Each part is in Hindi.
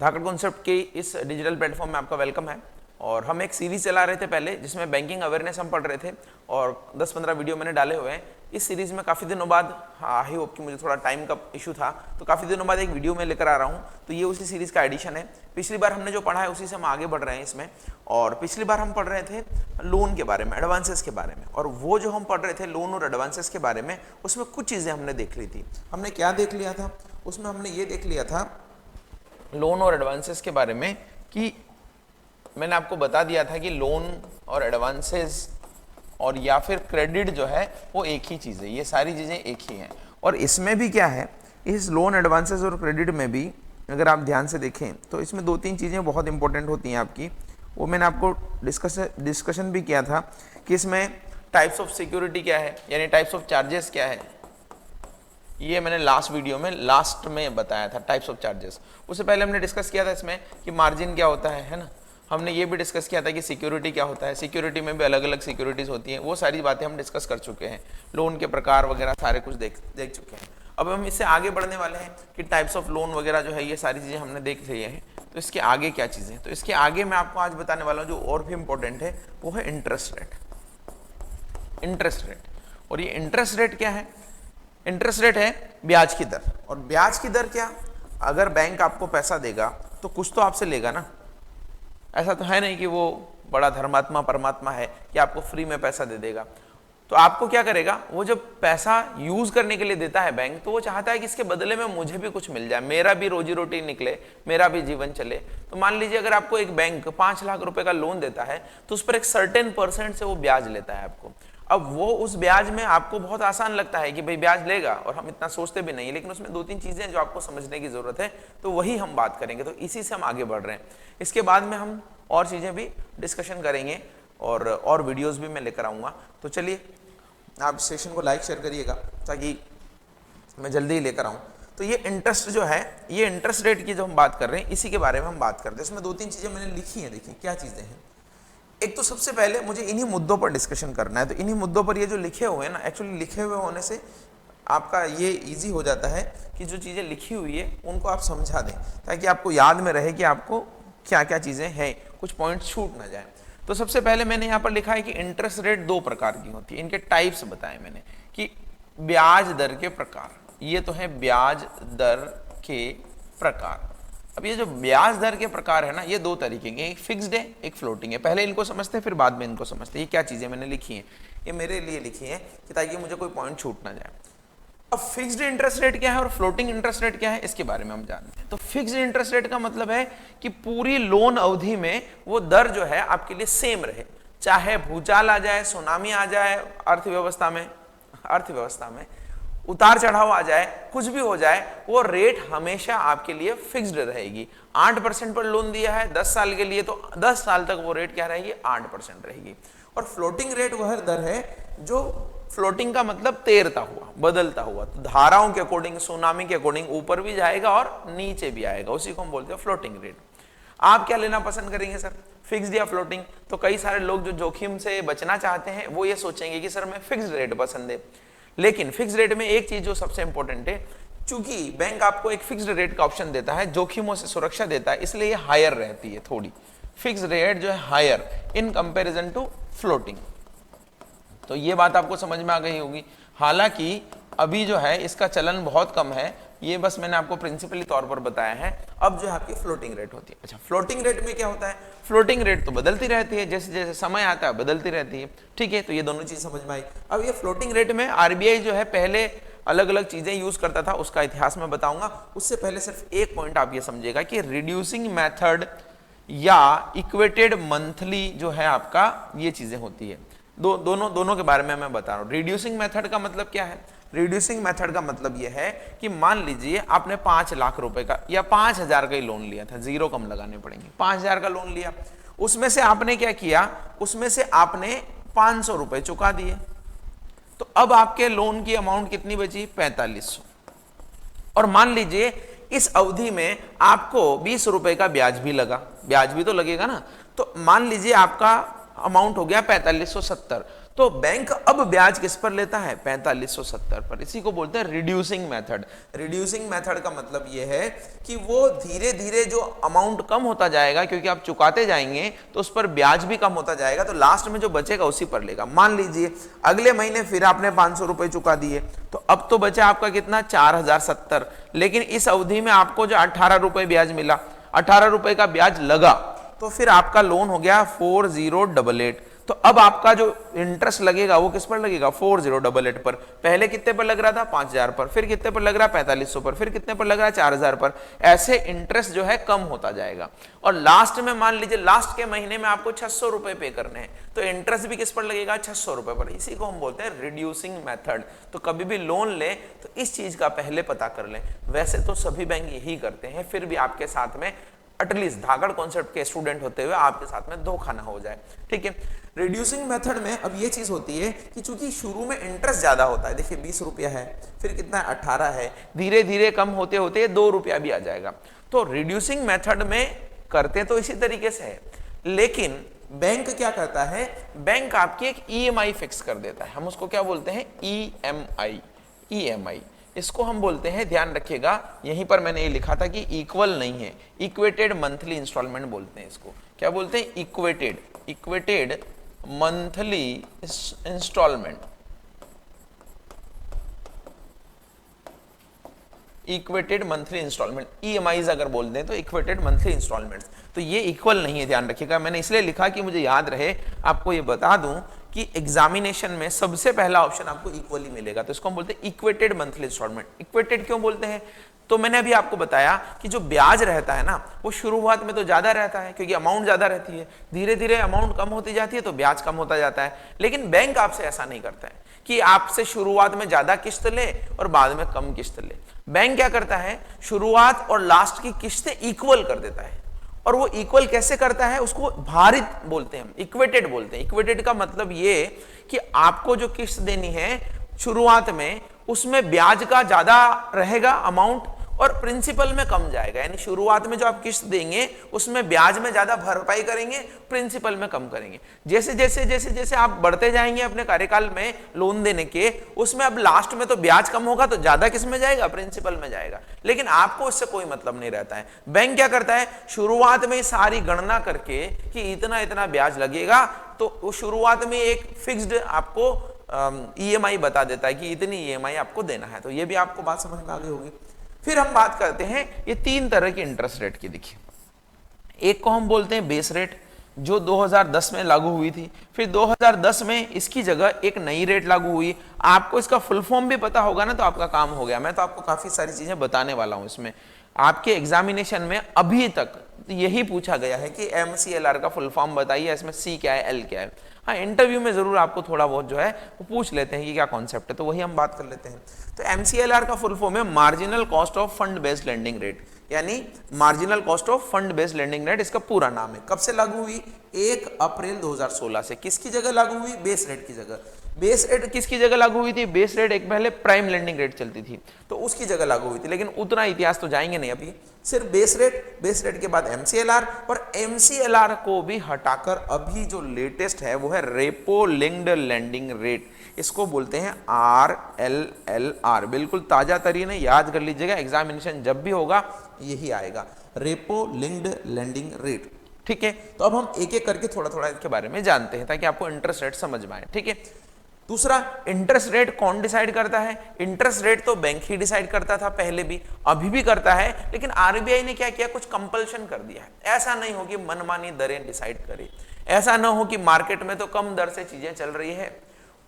धाकड़ कॉन्सेप्ट के इस डिजिटल प्लेटफॉर्म में आपका वेलकम है। और हम एक सीरीज चला रहे थे पहले जिसमें बैंकिंग अवेयरनेस हम पढ़ रहे थे और 10-15 वीडियो मैंने डाले हुए हैं। इस सीरीज में काफ़ी दिनों बाद, आई होप कि मुझे थोड़ा टाइम का इशू था तो काफ़ी दिनों बाद एक वीडियो में लेकर आ रहा हूँ। तो ये उसी सीरीज का एडिशन है। पिछली बार हमने जो पढ़ा है उसी से हम आगे बढ़ रहे हैं इसमें। और पिछली बार हम पढ़ रहे थे लोन के बारे में, एडवांसेस के बारे में। और वो जो हम पढ़ रहे थे लोन और एडवांसेस के बारे में, उसमें कुछ चीज़ें हमने देख ली थी। हमने क्या देख लिया था उसमें? हमने ये देख लिया था लोन और एडवांसेस के बारे में कि मैंने आपको बता दिया था कि लोन और एडवांसेस और या फिर क्रेडिट जो है वो एक ही चीज़ है, ये सारी चीज़ें एक ही हैं। और इसमें भी क्या है, इस लोन एडवांसेस और क्रेडिट में भी अगर आप ध्यान से देखें तो इसमें 2-3 चीज़ें बहुत इंपॉर्टेंट होती हैं आपकी। वो मैंने आपको डिस्कशन भी किया था कि इसमें टाइप्स ऑफ सिक्योरिटी क्या है, यानी टाइप्स ऑफ चार्जेस क्या है। ये मैंने लास्ट वीडियो में लास्ट में बताया था टाइप्स ऑफ चार्जेस। उससे पहले हमने डिस्कस किया था इसमें कि मार्जिन क्या होता है ना। हमने ये भी डिस्कस किया था कि सिक्योरिटी क्या होता है, सिक्योरिटी में भी अलग अलग सिक्योरिटीज होती हैं। वो सारी बातें हम डिस्कस कर चुके हैं, लोन के प्रकार वगैरह सारे कुछ देख चुके हैं। अब हम इससे आगे बढ़ने वाले हैं कि टाइप्स ऑफ लोन वगैरह जो है ये सारी चीज़ें हमने देख ली हैं। तो इसके आगे क्या चीज़ें, तो इसके आगे मैं आपको आज बताने वाला हूँ जो और भी इम्पोर्टेंट है वो है इंटरेस्ट रेट। इंटरेस्ट रेट, और ये इंटरेस्ट रेट क्या है? इंटरेस्ट रेट है ब्याज की दर। और ब्याज की दर क्या, अगर बैंक आपको पैसा देगा तो कुछ तो आपसे लेगा ना। ऐसा तो है नहीं कि वो बड़ा धर्मात्मा परमात्मा है कि आपको फ्री में पैसा दे देगा। तो आपको क्या करेगा, वो जब पैसा यूज करने के लिए देता है बैंक, तो वो चाहता है कि इसके बदले में मुझे भी कुछ मिल जाए, मेरा भी रोजी रोटी निकले, मेरा भी जीवन चले। तो मान लीजिए अगर आपको एक बैंक 5 लाख रुपए का लोन देता है तो उस पर एक सर्टेन % से वो ब्याज लेता है आपको। अब वो उस ब्याज में आपको बहुत आसान लगता है कि भाई ब्याज लेगा, और हम इतना सोचते भी नहीं है, लेकिन उसमें 2-3 चीजें जो आपको समझने की जरूरत है, तो वही हम बात करेंगे। तो इसी से हम आगे बढ़ रहे हैं। इसके बाद में हम और चीजें भी डिस्कशन करेंगे और वीडियोस भी मैं लेकर आऊंगा। तो चलिए आप सेशन को लाइक शेयर करिएगा ताकि मैं जल्दी ही लेकर आऊं। तो ये इंटरेस्ट जो है, ये इंटरेस्ट रेट की जो हम बात कर रहे हैं इसी के बारे में हम बात करते हैं। इसमें 2-3 चीजें मैंने लिखी हैं, देखिए क्या चीजें हैं। एक तो सबसे पहले मुझे इन्हीं मुद्दों पर डिस्कशन करना है। तो इन्हीं मुद्दों पर ये जो लिखे हुए हैं ना, एक्चुअली लिखे हुए होने से आपका ये इजी हो जाता है कि जो चीज़ें लिखी हुई है उनको आप समझा दें, ताकि आपको याद में रहे कि आपको क्या क्या चीज़ें हैं, कुछ पॉइंट छूट ना जाए। तो सबसे पहले मैंने यहाँ पर लिखा है कि इंटरेस्ट रेट 2 प्रकार की होती है। इनके टाइप्स बताए मैंने कि ब्याज दर के प्रकार, ये तो है ब्याज दर के प्रकार। अब ये जो ब्याज दर के प्रकार है ना, ये 2 तरीके के, एक फिक्स्ड है एक फ्लोटिंग है। पहले इनको समझते हैं फिर बाद में इनको समझते हैं। ये क्या चीजें मैंने लिखी हैं, ये मेरे लिए लिखी हैं कि ताकि मुझे कोई पॉइंट छूट ना जाए। अब फिक्स्ड इंटरेस्ट रेट क्या है और फ्लोटिंग इंटरेस्ट रेट क्या है, इसके बारे में हम जानते हैं। तो फिक्स्ड इंटरेस्ट रेट का मतलब है कि पूरी लोन अवधि में वो दर जो है आपके लिए सेम रहे, चाहे भूचाल आ जाए, सुनामी आ जाए, अर्थव्यवस्था में उतार चढ़ाव आ जाए, कुछ भी हो जाए, वो रेट हमेशा आपके लिए फिक्स्ड रहेगी। 8% पर लोन दिया है 10 साल के लिए, तो 10 साल तक वो रेट क्या रहेगी, 8% रहेगी। और फ्लोटिंग रेट वह दर है जो, फ्लोटिंग का मतलब तैरता हुआ, बदलता हुआ, तो धाराओं के अकॉर्डिंग, सुनामी के अकॉर्डिंग ऊपर भी जाएगा और नीचे भी आएगा, उसी को हम बोलते हैं फ्लोटिंग रेट। आप क्या लेना पसंद करेंगे सर, फिक्स्ड या फ्लोटिंग? तो कई सारे लोग जो जोखिम से बचना चाहते हैं वो ये सोचेंगे कि सर मैं फिक्स्ड रेट पसंद है। लेकिन फिक्स्ड रेट में एक चीज जो सबसे इंपॉर्टेंट है, चूंकि बैंक आपको एक फिक्स्ड रेट का ऑप्शन देता है, जोखिमों से सुरक्षा देता है, इसलिए ये हायर रहती है थोड़ी। फिक्स्ड रेट जो है higher in comparison to floating. तो ये बात आपको समझ में आ गई होगी। हालांकि अभी जो है इसका चलन बहुत कम है, ये बस मैंने आपको प्रिंसिपली तौर पर बताया है। अब जो है आपकी फ्लोटिंग रेट होती है। अच्छा, फ्लोटिंग रेट में क्या होता है? फ्लोटिंग रेट तो बदलती रहती है, जैसे जैसे समय आता है बदलती रहती है। ठीक है, तो ये दोनों चीज समझ में आई। अब ये फ्लोटिंग रेट में आरबीआई जो है पहले अलग अलग चीजें यूज करता था, उसका इतिहास में बताऊंगा। उससे पहले सिर्फ एक पॉइंट आप ये समझिएगा कि रिड्यूसिंग मेथड या इक्वेटेड मंथली जो है आपका, ये चीजें होती है। दोनों के बारे में मैं बता रहा हूँ। रिड्यूसिंग मेथड का मतलब क्या है? रिड्यूसिंग मेथड का मतलब यह है कि मान लीजिए आपने 5 लाख रुपए का या 5,000 का ही लोन लिया था, 0 कम लगाने पड़ेंगे, 5,000 का लोन लिया, उसमें से आपने क्या किया, उसमें से आपने 500 रुपए चुका दिए, तो अब आपके लोन की अमाउंट कितनी बची? 4500। और मान लीजिए इस अवधि में आपको 20 रुपए का ब्याज भी लगा, ब्याज भी तो लगेगा ना, तो मान लीजिए आपका अमाउंट हो गया 4570। तो बैंक अब ब्याज किस पर लेता है? 4570 पर। इसी को बोलते हैं रिड्यूसिंग मेथड। रिड्यूसिंग मेथड का मतलब यह है कि वो धीरे धीरे जो अमाउंट कम होता जाएगा, क्योंकि आप चुकाते जाएंगे तो उस पर ब्याज भी कम होता जाएगा, तो लास्ट में जो बचेगा उसी पर लेगा। मान लीजिए अगले महीने फिर आपने 500 रुपए चुका दिए, तो अब तो बचा आपका कितना? 4070। लेकिन इस अवधि में आपको जो 18 रुपए ब्याज मिला, 18 रुपए का ब्याज लगा, तो फिर आपका लोन हो गया 4088। तो अब आपका जो इंटरेस्ट लगेगा वो किस पर लगेगा? 4088 पर। पहले कितने पर लग रहा था? 5000 पर। फिर कितने पर लग रहा है? 4500 पर। फिर कितने पर लग रहा है? 4000 पर। ऐसे इंटरेस्ट जो है कम होता जाएगा, और लास्ट में मान लीजिए लास्ट के महीने में आपको 600 रुपए पे करने हैं, तो इंटरेस्ट भी किस पर लगेगा? 600 रुपए पर। इसी को हम बोलते हैं रिड्यूसिंग मेथड। तो कभी भी लोन ले तो इस चीज का पहले पता कर लें। वैसे तो सभी बैंक यही करते हैं, फिर भी आपके साथ में एटलीस्ट धाकड़ कॉन्सेप्ट के स्टूडेंट होते हुए आपके साथ में धोखा ना हो जाए, ठीक है। रिड्यूसिंग मेथड में अब ये चीज होती है कि चूंकि शुरू में इंटरेस्ट ज्यादा होता है, देखिए 20 रुपया है, फिर कितना है? 18 है, धीरे धीरे कम होते होते 2 रुपया भी आ जाएगा। तो रिड्यूसिंग मेथड में करते तो इसी तरीके से है, लेकिन बैंक क्या करता है? बैंक आपकी एक ईएमआई फिक्स कर देता है। हम उसको क्या बोलते हैं? ईएमआई। ईएमआई इसको हम बोलते हैं, ध्यान रखिएगा, यहीं पर मैंने ये लिखा था कि इक्वल नहीं है, इक्वेटेड मंथली इंस्टॉलमेंट बोलते हैं इसको। क्या बोलते हैं? Equated. Equated monthly instalment. Equated monthly instalment, EMIs अगर बोल दें तो इक्वेटेड मंथली इंस्टॉलमेंट्स। तो ये इक्वल नहीं है, ध्यान रखिएगा। मैंने इसलिए लिखा कि मुझे याद रहे, आपको ये बता दूं कि एग्जामिनेशन में सबसे पहला ऑप्शन आपको इक्वली मिलेगा, तो इसको हम बोलते हैं इक्वेटेड मंथली इंस्टॉलमेंट। इक्वेटेड क्यों बोलते हैं? तो मैंने अभी आपको बताया कि जो ब्याज रहता है ना, वो शुरुआत में तो ज्यादा रहता है क्योंकि अमाउंट ज्यादा रहती है, धीरे धीरे अमाउंट कम होती जाती है तो ब्याज कम होता जाता है। लेकिन बैंक आपसे ऐसा नहीं करता है कि आपसे शुरुआत में ज्यादा किस्त ले और बाद में कम किस्त ले। बैंक क्या करता है? शुरुआत और लास्ट की किस्तें इक्वल कर देता है। और वो इक्वल कैसे करता है? उसको भारित बोलते हैं, हम इक्वेटेड बोलते हैं। इक्वेटेड का मतलब ये कि आपको जो किस्त देनी है शुरुआत में, उसमें ब्याज का ज्यादा रहेगा अमाउंट और प्रिंसिपल में कम जाएगा। यानी शुरुआत में जो आप किस्त देंगे उसमें ब्याज में ज्यादा भरपाई करेंगे, प्रिंसिपल में कम करेंगे। जैसे जैसे जैसे जैसे आप बढ़ते जाएंगे अपने कार्यकाल में लोन देने के, उसमें अब लास्ट में तो ब्याज कम होगा तो ज्यादा किस में जाएगा? प्रिंसिपल में जाएगा। लेकिन आपको इससे कोई मतलब नहीं रहता है। बैंक क्या करता है? शुरुआत में सारी गणना करके कि इतना इतना ब्याज लगेगा, तो वो शुरुआत में एक फिक्स्ड आपको ईएमआई बता देता है कि इतनी ईएमआई आपको देना है। तो ये भी आपको बात समझ में आ गई होगी। फिर हम बात करते हैं ये 3 तरह की इंटरेस्ट रेट की। देखिए, एक को हम बोलते हैं बेस रेट, जो 2010 में लागू हुई थी। फिर 2010 में इसकी जगह एक नई रेट लागू हुई। आपको इसका फुल फॉर्म भी पता होगा ना, तो आपका काम हो गया। मैं तो आपको काफी सारी चीजें बताने वाला हूं इसमें। आपके एग्जामिनेशन में अभी तक यही पूछा गया है कि MCLR का फुल फॉर्म बताइए, इसमें C क्या है, L क्या है। हाँ, इंटरव्यू में जरूर आपको थोड़ा बहुत जो है वो पूछ लेते हैं कि क्या कॉन्सेप्ट है, तो वही हम बात कर लेते हैं। तो MCLR का फुल फॉर्म है marginal cost of fund based lending rate, यानी marginal cost of fund based lending rate इसका पूरा नाम है। कब से लागू हुई? 1 अप्रैल 2016 से। किसकी जगह लागू हुई? बेस रेट की जगह। बेस रेट किसकी जगह लागू हुई थी? बेस रेट एक पहले प्राइम लेंडिंग रेट चलती थी तो उसकी जगह लागू हुई थी, लेकिन उतना इतिहास तो जाएंगे नहीं अभी। सिर्फ बेस रेट के बाद MCLR, और MCLR को भी हटाकर अभी जो लेटेस्ट है वो है रेपो लिंक्ड लेंडिंग रेट। इसको बोलते हैं RLLR। बिल्कुल ताजा तरीन है, याद कर लीजिएगा, एग्जामिनेशन जब भी होगा यही आएगा, रेपो लिंक्ड लेंडिंग रेट। ठीक है, तो अब हम एक एक करके थोड़ा थोड़ा इसके बारे में जानते हैं ताकि आपको इंटरेस्ट रेट समझ में आए। ठीक है, दूसरा, इंटरेस्ट रेट कौन डिसाइड करता है? इंटरेस्ट रेट तो बैंक ही डिसाइड करता था पहले भी, अभी भी करता है, लेकिन RBI ने क्या किया? कुछ कंपल्शन कर दिया है। ऐसा नहीं हो कि मनमानी दरें डिसाइड करे, ऐसा ना हो कि मार्केट में तो कम दर से चीजें चल रही है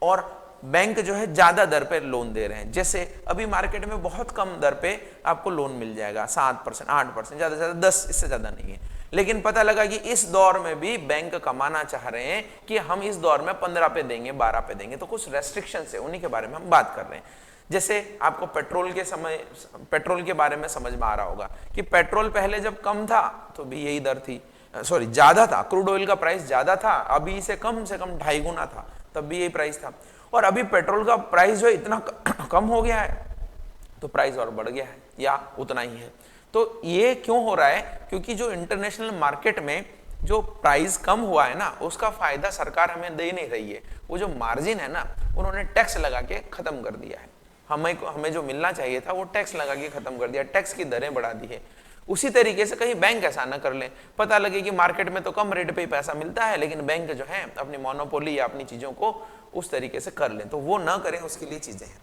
और बैंक जो है ज्यादा दर पे लोन दे रहे हैं। जैसे अभी मार्केट में बहुत कम दर पे आपको लोन मिल जाएगा, 7%, 8%, ज्यादा से ज्यादा 10, इससे ज्यादा नहीं है। लेकिन पता लगा कि इस दौर में भी बैंक कमाना चाह रहे हैं कि हम इस दौर में 15 पे देंगे, 12 पे देंगे, तो कुछ रेस्ट्रिक्शन है, उन्हीं के बारे में हम बात कर रहे हैं। जैसे आपको पेट्रोल के बारे में समझ में आ रहा होगा कि पेट्रोल पहले जब कम था तो भी यही दर थी, सॉरी ज्यादा था, क्रूड ऑयल का प्राइस ज्यादा था, अभी से कम 2.5 गुना था, तब भी यही प्राइस था। और अभी पेट्रोल का प्राइस जो इतना कम हो गया है तो प्राइस और बढ़ गया है या उतना ही है। तो ये क्यों हो रहा है? क्योंकि जो इंटरनेशनल मार्केट में जो प्राइस कम हुआ है ना उसका फायदा सरकार हमें दे नहीं रही है, वो जो मार्जिन है ना उन्होंने टैक्स लगा के खत्म कर दिया है। हमें जो मिलना चाहिए था वो टैक्स लगा के खत्म कर दिया, टैक्स की दरें बढ़ा दी है। उसी तरीके से कहीं बैंक ऐसा ना कर ले, पता लगे कि मार्केट में तो कम रेट पे ही पैसा मिलता है लेकिन बैंक जो है अपनी मोनोपोली या अपनी चीजों को उस तरीके से कर ले, तो वो ना करें, उसके लिए चीजें हैं।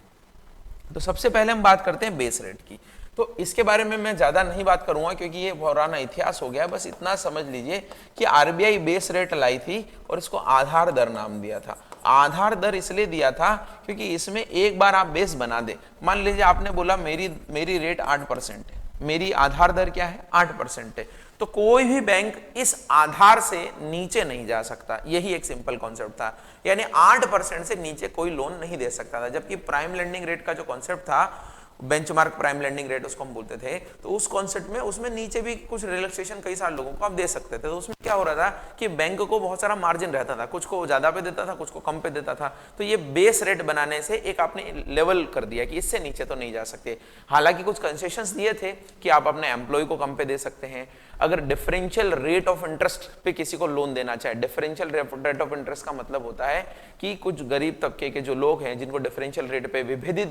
तो सबसे पहले हम बात करते हैं बेस रेट की। तो इसके बारे में मैं ज्यादा नहीं बात करूंगा क्योंकि ये पुराना इतिहास हो गया। बस इतना समझ लीजिए कि आरबीआई बेस रेट लाई थी और इसको आधार दर नाम दिया था। आधार दर इसलिए दिया था क्योंकि इसमें एक बार आप बेस बना दे, मान लीजिए आपने बोला मेरी रेट 8% है, मेरी आधार दर क्या है 8% है, तो कोई भी बैंक इस आधार से नीचे नहीं जा सकता। यही एक सिंपल कॉन्सेप्ट था, यानी 8% से नीचे कोई लोन नहीं दे सकता था। जबकि प्राइम लेंडिंग रेट का जो कॉन्सेप्ट था, बेंचमार्क प्राइम लेंडिंग रेट उसको हम बोलते थे, तो उस कॉन्सेप्ट में उसमें नीचे भी कुछ रिलैक्सेशन कई सारे लोगों को आप दे सकते थे। तो उसमें क्या हो रहा था कि बैंक को बहुत सारा मार्जिन रहता था, कुछ को ज्यादा पे देता था, कुछ को कम पे देता था। तो ये बेस रेट बनाने से एक आपने लेवल कर दिया कि इससे नीचे तो नहीं जा सकते। हालांकि कुछ कंसेशंस दिए थे कि आप अपने एम्प्लॉय को कम पे दे सकते हैं। अगर डिफरेंशियल रेट ऑफ इंटरेस्ट पे किसी को लोन देना चाहे, डिफरेंशियल रेट ऑफ इंटरेस्ट का मतलब होता है कि कुछ गरीब तबके के जो लोग हैं जिनको डिफरेंशियल रेट पे विभेदित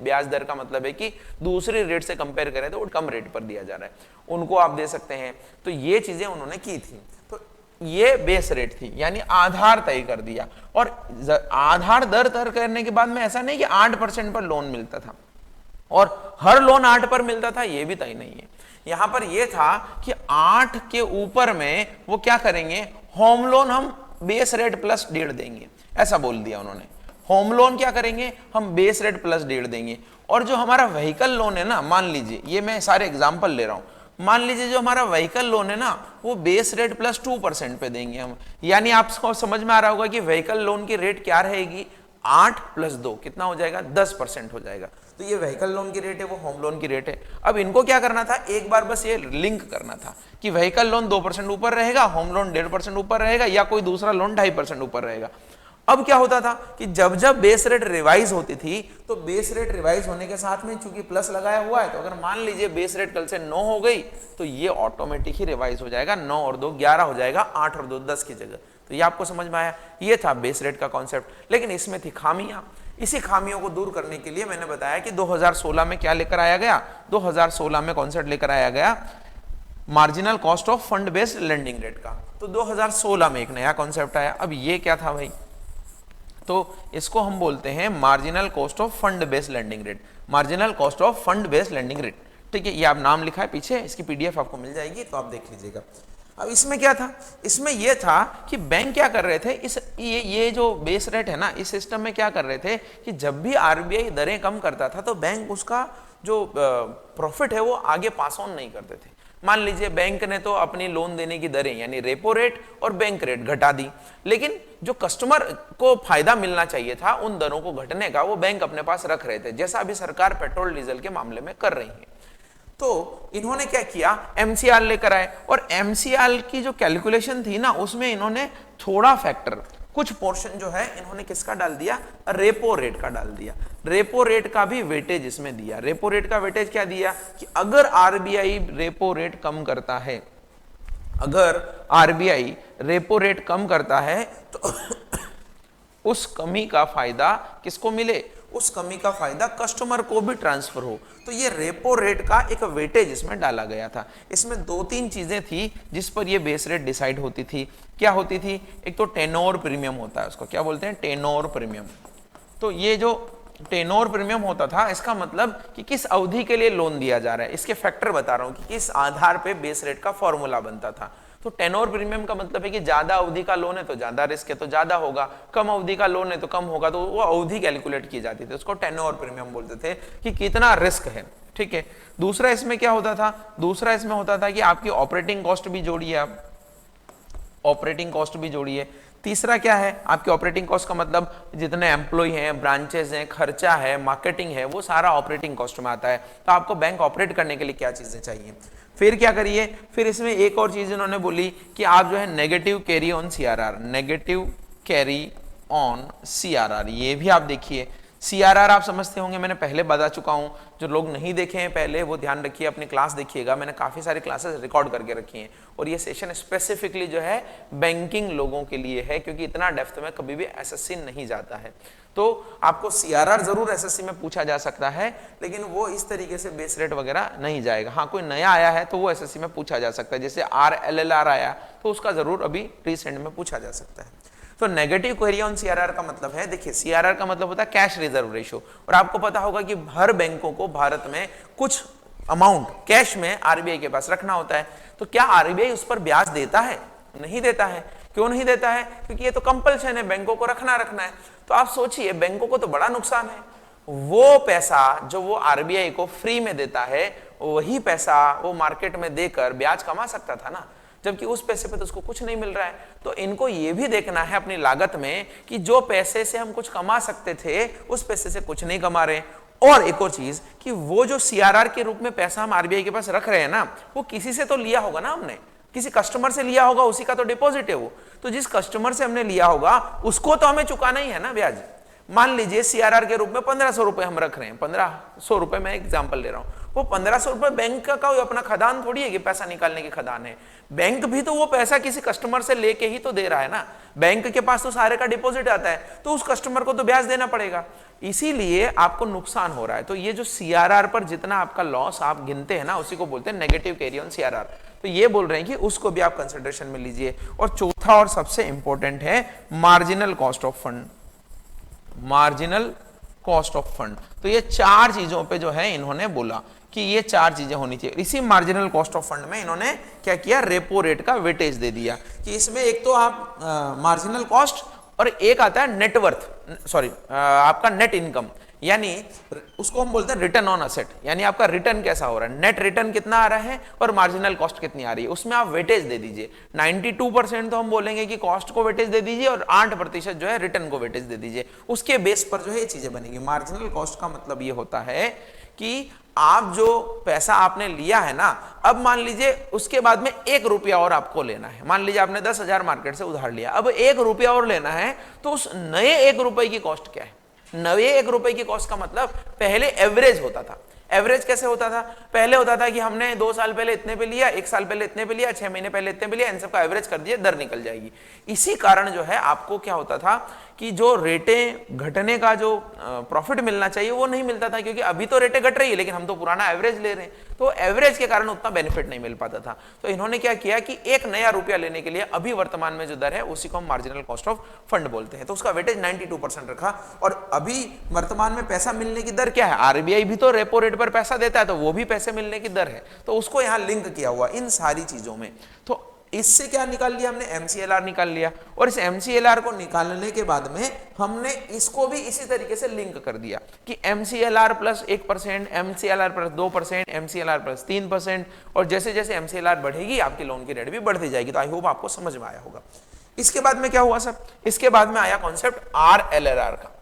ब्याज दर का मतलब है कि दूसरी रेट से कंपेयर करें तो वो कम रेट पर दिया जा रहा है, उनको आप दे सकते हैं। तो ये चीजें उन्होंने की थी। तो ये बेस रेट थी, यानी आधार तय कर दिया। और आधार दर तय करने के बाद में ऐसा नहीं कि 8% पर लोन मिलता था और हर लोन 8 पर मिलता था, ये भी तय नहीं है। यहां पर यह था कि 8 के ऊपर में वो क्या करेंगे, होम लोन हम बेस रेट प्लस 1.5 देंगे, ऐसा बोल दिया उन्होंने। होम लोन क्या करेंगे, हम बेस रेट प्लस 1.5 देंगे। और जो हमारा व्हीकल लोन है ना, मान लीजिए, ये मैं सारे एग्जांपल ले रहा हूं, मान लीजिए जो हमारा व्हीकल लोन है ना वो बेस रेट प्लस 2% पे देंगे हम। यानी आपको समझ में आ रहा होगा कि व्हीकल लोन की रेट क्या रहेगी, 8 + 2 कितना हो जाएगा, 10% हो जाएगा। तो ये व्हीकल लोन की रेट है, वो होम लोन की रेट है। अब इनको क्या करना था, एक बार बस ये लिंक करना था कि व्हीकल लोन 2% ऊपर रहेगा, होम लोन 1.5% ऊपर रहेगा, या कोई दूसरा लोन 2.5% ऊपर रहेगा। अब क्या होता था कि जब जब बेस रेट रिवाइज होती थी तो बेस रेट रिवाइज होने के साथ में चूंकि प्लस लगाया हुआ है, तो अगर मान लीजिए बेस रेट कल से 9 हो गई तो ये ऑटोमेटिक ही रिवाइज हो जाएगा, 9 और 2 11 हो जाएगा, 8 और 2 10 की जगह। तो ये आपको समझ में आया, ये था बेस रेट का कॉन्सेप्ट। लेकिन इसमें थी खामियां। इसी खामियों को दूर करने के लिए मैंने बताया कि 2016 में क्या लेकर आया गया, 2016 में कॉन्सेप्ट लेकर आया गया marginal cost of fund based lending rate का। तो 2016 में एक नया कॉन्सेप्ट आया। अब ये क्या था भाई, तो इसको हम बोलते हैं marginal cost of fund based lending rate, marginal cost of fund based lending rate. ठीक है, ये आप नाम लिखा है पीछे, इसकी पीडीएफ आपको मिल जाएगी, तो आप देख लीजिएगा। अब इसमें क्या था, इसमें यह था कि बैंक क्या कर रहे थे, ये जो बेस रेट है ना, इस सिस्टम में क्या कर रहे थे कि जब भी आरबीआई दरें कम करता था तो बैंक उसका जो प्रॉफिट है वो आगे पास ऑन नहीं करते थे। मान लीजिए बैंक ने तो अपनी लोन देने की दरें यानी रेपो रेट और बैंक रेट घटा दी, लेकिन जो कस्टमर को फायदा मिलना चाहिए था उन दरों को घटने का वो बैंक अपने पास रख रहे थे, जैसा अभी सरकार पेट्रोल डीजल के मामले में कर रही है। तो इन्होंने क्या किया, एमसीआर लेकर आए, और एमसीआर की जो कैलकुलेशन थी ना उसमें इन्होंने थोड़ा फैक्टर, कुछ पोर्शन जो है इन्होंने किसका डाल दिया, रेपो रेट का डाल दिया। रेपो रेट का भी वेटेज इसमें दिया। रेपो रेट का वेटेज क्या दिया कि अगर आरबीआई रेपो रेट कम करता है, अगर आरबीआई रेपो रेट कम करता है तो उस कमी का फायदा किसको मिले, उस कमी का फायदा कस्टमर को भी ट्रांसफर हो। तो ये रेपो रेट का एक वेटेज इसमें डाला गया था। इसमें 2-3 चीजें थी जिस पर ये बेस रेट डिसाइड होती थी। क्या होती थी, एक तो टेनोर प्रीमियम होता है, उसको क्या बोलते हैं, टेनोर प्रीमियम। तो ये जो टेनोर प्रीमियम होता था इसका मतलब कि किस अवधि के लिए लोन दिया जा रहा है, इसके फैक्टर बता रहा हूं कि किस आधार पे बेस रेट का फॉर्मूला बनता था। तो टेनोर प्रीमियम का मतलब है कि ज्यादा अवधि का लोन है तो ज्यादा रिस्क है तो ज्यादा होगा, कम अवधि का लोन है तो कम होगा, तो वो अवधि कैलकुलेट की जाती थी, उसको टेनोर प्रीमियम बोलते थे कि कितना रिस्क है। ठीक है, दूसरा इसमें क्या होता था, दूसरा इसमें होता था कि आपकी ऑपरेटिंग कॉस्ट भी जोड़िए, आप ऑपरेटिंग कॉस्ट भी जोड़िए। तीसरा क्या है, आपके ऑपरेटिंग कॉस्ट का मतलब जितने एम्प्लॉय हैं, ब्रांचेस हैं, खर्चा है, मार्केटिंग है, वो सारा ऑपरेटिंग कॉस्ट में आता है। तो आपको बैंक ऑपरेट करने के लिए क्या चीजें चाहिए। फिर क्या करिए, फिर इसमें एक और चीज इन्होंने बोली कि आप जो है negative carry on CRR, negative carry on CRR, ये भी आप देखिए। CRR आप समझते होंगे, मैंने पहले बता चुका हूं, जो लोग नहीं देखे हैं पहले वो ध्यान रखिए, अपनी क्लास देखिएगा, मैंने काफी सारे क्लासेस रिकॉर्ड करके रखी हैं और ये सेशन स्पेसिफिकली जो है बैंकिंग लोगों के लिए है, क्योंकि इतना डेप्थ में कभी भी एसएससी नहीं जाता है। तो आपको CRR जरूर एसएससी में पूछा जा सकता है, लेकिन वो इस तरीके से बेस रेट वगैरह नहीं जाएगा। हाँ, कोई नया आया है तो वो एसएससी में पूछा जा सकता है, जैसे RLLR आया तो उसका जरूर अभी रिसेंट में पूछा जा सकता है। तो नेगेटिव क्वेरी ऑन CRR का मतलब है, देखिए CRR का मतलब होता है कैश रिजर्व रेशियो, और आपको पता होगा कि हर बैंकों को भारत में कुछ अमाउंट कैश में आरबीआई के पास रखना होता है। तो क्या आरबीआई उस पर ब्याज देता है? नहीं देता है। क्यों नहीं देता है? क्योंकि ये तो कंपल्शन है, बैंकों को रखना है। तो आप सोचिए, बैंकों को तो बड़ा नुकसान है। वो पैसा जो वो आरबीआई को फ्री में देता है, वही पैसा वो मार्केट में देकर ब्याज कमा सकता था ना, जबकि उस पैसे पे तो उसको कुछ नहीं मिल रहा है। तो इनको ये भी देखना है अपनी लागत में कि जो पैसे से हम कुछ कमा सकते थे उस पैसे से कुछ नहीं कमा रहे। और एक और चीज कि वो जो सीआरआर के रूप में पैसा हम आरबीआई के पास रख रहे हैं ना, वो किसी से तो लिया होगा ना, हमने किसी कस्टमर से लिया होगा, उसी का तो डिपॉजिट है वो। तो जिस कस्टमर से हमने लिया होगा उसको तो हमें चुकाना ही है ना ब्याज। मान लीजिए सीआरआर के रूप में 1500 रुपए हम रख रहे हैं, 1500 रुपए मैं एग्जांपल ले रहा हूं। वो 1500 रुपए बैंक का अपना खदान थोड़ी है कि पैसा निकालने की खदान है। बैंक भी तो वो पैसा किसी कस्टमर से लेके ही तो दे रहा है ना। बैंक के पास तो सारे का डिपॉजिट आता है, तो उस कस्टमर को तो ब्याज देना पड़ेगा, इसीलिए आपको नुकसान हो रहा है। तो ये जो सीआरआर पर जितना आपका लॉस आप गिनते हैं ना, उसी को बोलते हैं नेगेटिव कैरी ऑन सीआरआर। तो ये बोल रहे हैं कि उसको भी आप कंसिडरेशन में लीजिए। और चौथा और सबसे इंपॉर्टेंट है marginal cost of fund. Marginal cost of fund, तो ये चार चीजों पे जो है इन्होंने बोला कि ये चार चीजें होनी चाहिए। इसी मार्जिनल कॉस्ट ऑफ फंड में इन्होंने क्या किया, रेपो रेट का वेटेज दे दिया कि इसमें एक तो आप मार्जिनल कॉस्ट और एक आता है नेटवर्थ, सॉरी आपका नेट इनकम, यानी उसको हम बोलते हैं रिटर्न ऑन असेट, यानी आपका रिटर्न कैसा हो रहा है, नेट रिटर्न कितना आ रहा है और मार्जिनल कॉस्ट कितनी आ रही है, उसमें आप वेटेज दे दीजिए। 92% तो हम बोलेंगे कि कॉस्ट को वेटेज दे दीजिए और 8% जो है रिटर्न को वेटेज दे दीजिए। उसके बेस पर जो है ये चीजें बनेगी। मार्जिनल कॉस्ट का मतलब ये होता है कि आप जो पैसा आपने लिया है ना, अब मान लीजिए उसके बाद में 1 रुपया और आपको लेना है। मान लीजिए आपने 10,000 मार्केट से उधार लिया, अब 1 रुपया और लेना है, तो उस नए 1 रुपए की कॉस्ट क्या है? नए 1 रुपए की कॉस्ट का मतलब पहले एवरेज होता था। एवरेज कैसे होता था? पहले होता था कि हमने 2 साल पहले इतने पे लिया, 1 साल पहले इतने पे लिया, 6 महीने पहले इतने पे लिया, इन सब का एवरेज कर दिए, दर निकल जाएगी। इसी कारण जो है आपको क्या होता था कि जो रेटें घटने का जो प्रॉफिट मिलना चाहिए वो नहीं मिलता था, क्योंकि अभी तो रेटें घट रही है लेकिन हम तो पुराना एवरेज ले रहे हैं, तो एवरेज के कारण उतना बेनिफिट नहीं मिल पाता था। तो इन्होंने क्या किया कि एक नया रुपया लेने के लिए अभी वर्तमान में जो दर है उसी को हम मार्जिनल कॉस्ट ऑफ फंड बोलते हैं। तो उसका वेटेज 92% रखा। और अभी वर्तमान में पैसा मिलने की दर क्या है? आरबीआई भी तो रेपो रेट पर पैसा देता है, तो वो भी पैसे मिलने की दर है, तो उसको यहां लिंक किया हुआ इन सारी चीजों में। तो इससे क्या निकाल लिया हमने? MCLR निकाल लिया। और इस MCLR को निकालने के बाद में हमने इसको भी इसी तरीके से लिंक कर दिया कि MCLR plus 1%, MCLR plus 2%, MCLR plus 3%, और जैसे जैसे MCLR बढ़ेगी आपकी लोन की रेट भी बढ़ती जाएगी। तो आई होप आपको समझ में आया होगा। इसके बाद में क्या हुआ सर? इसके बाद में आया कॉन्सेप्ट RLLR का।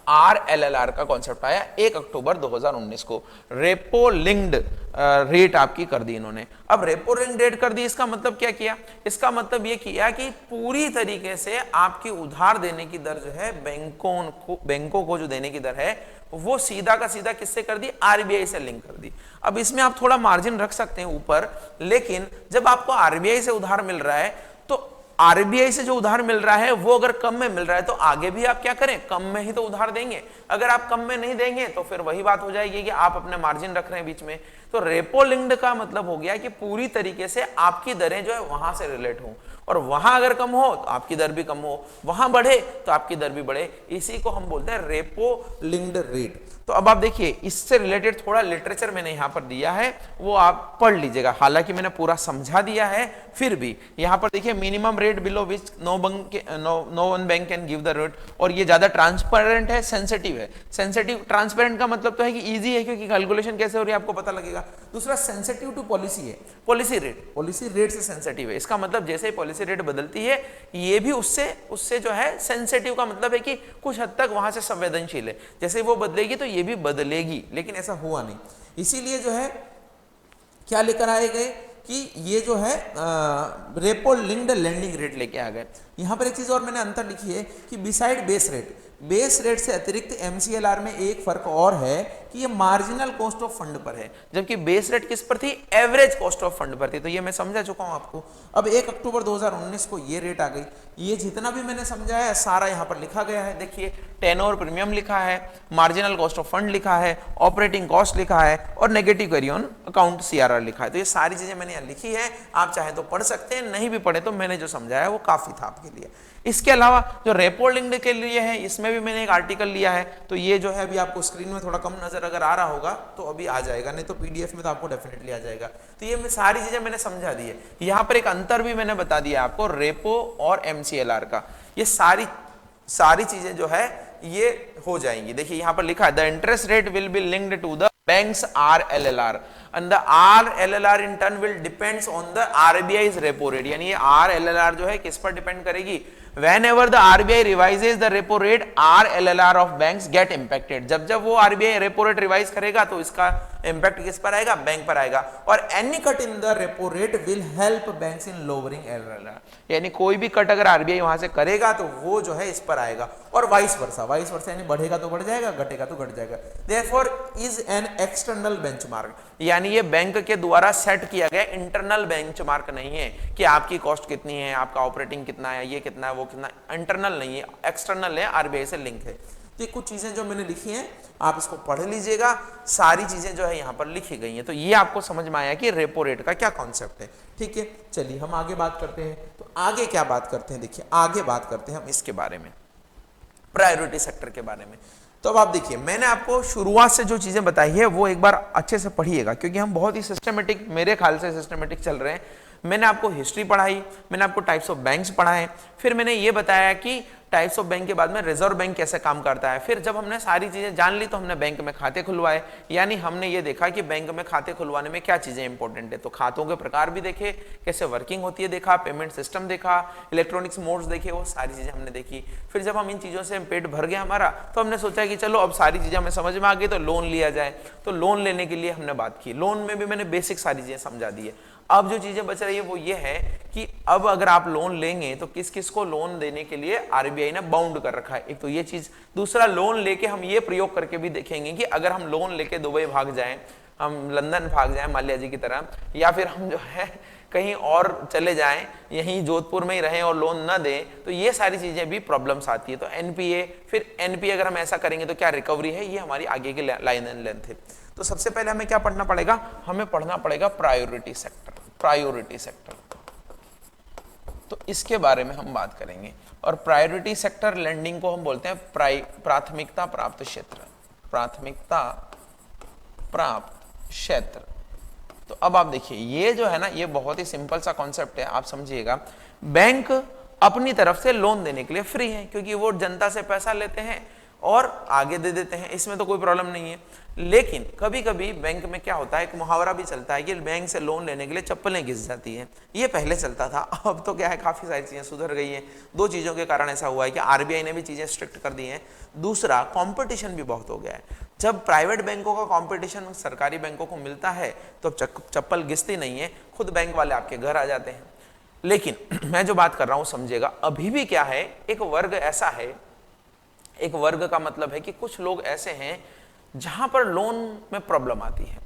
RLLR का कॉन्सेप्ट आया 1 अक्टूबर 2019 को। रेपो लिंक्ड रेट आपकी कर दी इन्होंने। अब रेपो लिंक्ड रेट कर दी, इसका मतलब क्या किया? इसका मतलब ये किया कि पूरी तरीके से आपकी उधार देने की दर जो है बैंकों को जो देने की दर है वो सीधा का सीधा किससे कर दी? आरबीआई से लिंक कर दी। अब इसमें आप थोड़ा मार्जिन रख सकते हैं ऊपर, लेकिन जब आपको आरबीआई से उधार मिल रहा है तो आरबीआई से जो उधार मिल रहा है वो अगर कम में मिल रहा है तो आगे भी आप क्या करें? कम में ही तो उधार देंगे। अगर आप कम में नहीं देंगे तो फिर वही बात हो जाएगी कि आप अपने मार्जिन रख रहे हैं बीच में। तो रेपो लिंक्ड का मतलब हो गया कि पूरी तरीके से आपकी दरें जो है वहां से रिलेट हो, और वहां अगर कम हो तो आपकी दर भी कम हो, वहां बढ़े तो आपकी दर भी बढ़े। इसी को हम बोलते हैं रेपो लिंक्ड रेट। तो अब आप देखिए, इससे रिलेटेड थोड़ा लिटरेचर मैंने यहां पर दिया है, वो आप पढ़ लीजिएगा। हालांकि मैंने पूरा समझा दिया है, फिर भी यहां पर देखिए minimum rate below which no one bank can give the rate. और ये ज्यादा ट्रांसपेरेंट है, सेंसिटिव है। सेंसिटिव, ट्रांसपेरेंट का मतलब तो है कि इजी है, क्योंकि कैलकुलेशन कैसे हो रही है आपको पता लगेगा। दूसरा सेंसिटिव टू पॉलिसी है, पॉलिसी रेट से सेंसिटिव है। इसका मतलब जैसे ही पॉलिसी रेट बदलती है ये भी उससे जो है सेंसिटिव का मतलब है कि कुछ हद तक वहां से संवेदनशील है। जैसे वो बदलेगी तो ये भी बदलेगी, लेकिन ऐसा हुआ नहीं। इसीलिए जो है क्या लेकर आए गए कि ये जो है रेपो लिंक्ड लेंडिंग रेट लेके आ गए। यहां पर एक चीज और मैंने अंतर लिखी है कि beside base rate, base rate से अतिरिक्त MCLR में एक फर्क और है कि ये मार्जिनल कॉस्ट ऑफ फंड पर है, जबकि बेस रेट किस पर थी, एवरेज कॉस्ट ऑफ फंड पर थी। तो ये मैं समझा चुका हूं आपको। अब 1 अक्टूबर 2019 को ये रेट आ गई। ये जितना भी मैंने समझाया है सारा यहाँ पर लिखा गया है। देखिए टेनओवर प्रीमियम लिखा है, मार्जिनल कॉस्ट ऑफ फंड लिखा है, ऑपरेटिंग कॉस्ट लिखा है और negative carry on account CRR लिखा है। तो ये सारी चीजें मैंने यहाँ लिखी है, आप चाहे तो पढ़ सकते हैं, नहीं भी पढ़े तो मैंने जो समझाया वो काफी था आपके लिए। इसके अलावा जो रेपो लिंक्ड के लिए है, इसमें भी मैंने एक आर्टिकल लिया है। तो ये जो है अभी आपको स्क्रीन में थोड़ा कम नजर अगर आ रहा होगा तो अभी आ जाएगा, नहीं तो PDF में तो आपको डेफिनेटली आ जाएगा। तो ये सारी चीजें मैंने समझा दी है। यहाँ पर एक अंतर भी मैंने बता दिया आपको रेपो और MCLR का। ये सारी चीजें जो है ये हो जाएंगी। देखिए यहाँ पर लिखा है the interest rate will be linked to the banks RLLR and the RLLR in turn will depends on the RBI's repo rate। यानी ये RLLR जो है किस पर डिपेंड करेगी, whenever the RBI revises the repo rate RLLR of banks get impacted। जब वो RBI repo rate रिवाइज करेगा तो इसका इंपैक्ट किस पर आएगा, बैंक पर आएगा। और any cut in the repo rate will help banks in lowering LLR। यानी कोई भी कट अगर RBI वहां से करेगा तो वो जो है इस पर आएगा, और वाइस वर्सा यानी बढ़ेगा तो बढ़ जाएगा, घटेगा तो घट जाएगा। Therefore is an external benchmark, यानी ये बैंक के द्वारा सेट किया गया इंटरनल बेंचमार्क नहीं है कि आपकी कॉस्ट कितनी है, आपका ऑपरेटिंग कितना है, ये कितना है, वो कितना, इंटरनल नहीं है, एक्सटर्नल है, RBI से लिंक है। तो ये कुछ चीजें जो मैंने लिखी हैं आप इसको पढ़ लीजिएगा, सारी चीजें जो है यहाँ पर लिखी गई हैं। तो ये आपको समझ में आया कि रेपो रेट का क्या कॉन्सेप्ट है। ठीक है, चलिए हम आगे बात करते हैं। तो आगे क्या बात करते हैं, देखिए आगे बात करते हैं हम इसके बारे में, प्रायोरिटी सेक्टर के बारे में। तो अब आप देखिए मैंने आपको शुरुआत से जो चीजें बताई है वो एक बार अच्छे से पढ़िएगा, क्योंकि हम बहुत ही सिस्टमेटिक, मेरे ख्याल से सिस्टमेटिक चल रहे हैं। मैंने आपको हिस्ट्री पढ़ाई, मैंने आपको टाइप्स ऑफ बैंक्स पढ़ाए, फिर मैंने ये बताया कि टाइप्स ऑफ बैंक के बाद में रिजर्व बैंक कैसे काम करता है। फिर जब हमने सारी चीजें जान ली तो हमने बैंक में खाते खुलवाए, यानी हमने ये देखा कि बैंक में खाते खुलवाने में क्या चीजें इंपॉर्टेंट है। तो खातों के प्रकार भी देखे, कैसे वर्किंग होती है देखा, पेमेंट सिस्टम देखा, इलेक्ट्रॉनिक्स मोड्स देखे, वो सारी चीजें हमने देखी। फिर जब हम इन चीजों से पेट भर गया हमारा, तो हमने सोचा कि चलो अब सारी चीजें हमें समझ में आ गई तो लोन लिया जाए। तो लोन लेने के लिए हमने बात की, लोन में भी मैंने बेसिक सारी चीजें समझा दी है। अब जो चीजें बच रही है वो ये है कि अब अगर आप लोन लेंगे तो किस किस को लोन देने के लिए RBI ने बाउंड कर रखा है, एक तो ये चीज। दूसरा, लोन लेके हम ये प्रयोग करके भी देखेंगे कि अगर हम लोन लेके दुबई भाग जाएं, हम लंदन भाग जाएं माल्या जी की तरह, या फिर हम जो है कहीं और चले जाएं, यहीं जोधपुर में ही रहें और लोन ना दें, तो ये सारी चीजें भी प्रॉब्लम्स आती है। तो NPA, फिर NPA अगर हम ऐसा करेंगे तो क्या रिकवरी है, ये हमारी आगे की लाइन एंड लेंथ है। तो सबसे पहले हमें क्या पढ़ना पड़ेगा, हमें पढ़ना पड़ेगा प्रायोरिटी सेक्टर। प्रायोरिटी सेक्टर, तो इसके बारे में हम बात करेंगे। और प्रायोरिटी सेक्टर लेंडिंग को हम बोलते हैं प्राथमिकता प्राप्त क्षेत्र। प्राथमिकता प्राप्त क्षेत्र। तो अब आप देखिए ये जो है ना, ये बहुत ही सिंपल सा कॉन्सेप्ट है, आप समझिएगा। बैंक अपनी तरफ से लोन देने के लिए फ्री है, क्योंकि वो जनता से पैसा लेते हैं और आगे दे देते हैं, इसमें तो कोई प्रॉब्लम नहीं है। लेकिन कभी कभी बैंक में क्या होता है, एक मुहावरा भी चलता है कि बैंक से लोन लेने के लिए चप्पलें घिस जाती हैं। ये पहले चलता था, अब तो क्या है काफी सारी चीजें सुधर गई हैं। दो चीजों के कारण ऐसा हुआ है कि RBI ने भी चीजें स्ट्रिक्ट कर दी हैं। दूसरा, कंपटीशन भी बहुत हो गया है। जब प्राइवेट बैंकों का कंपटीशन सरकारी बैंकों को मिलता है तो चप्पल घिसती नहीं है, खुद बैंक वाले आपके घर आ जाते हैं। लेकिन मैं जो बात कर रहा हूं समझिएगा, अभी भी क्या है, एक वर्ग ऐसा है, एक वर्ग का मतलब है कि कुछ लोग ऐसे हैं जहां पर लोन में प्रॉब्लम आती है,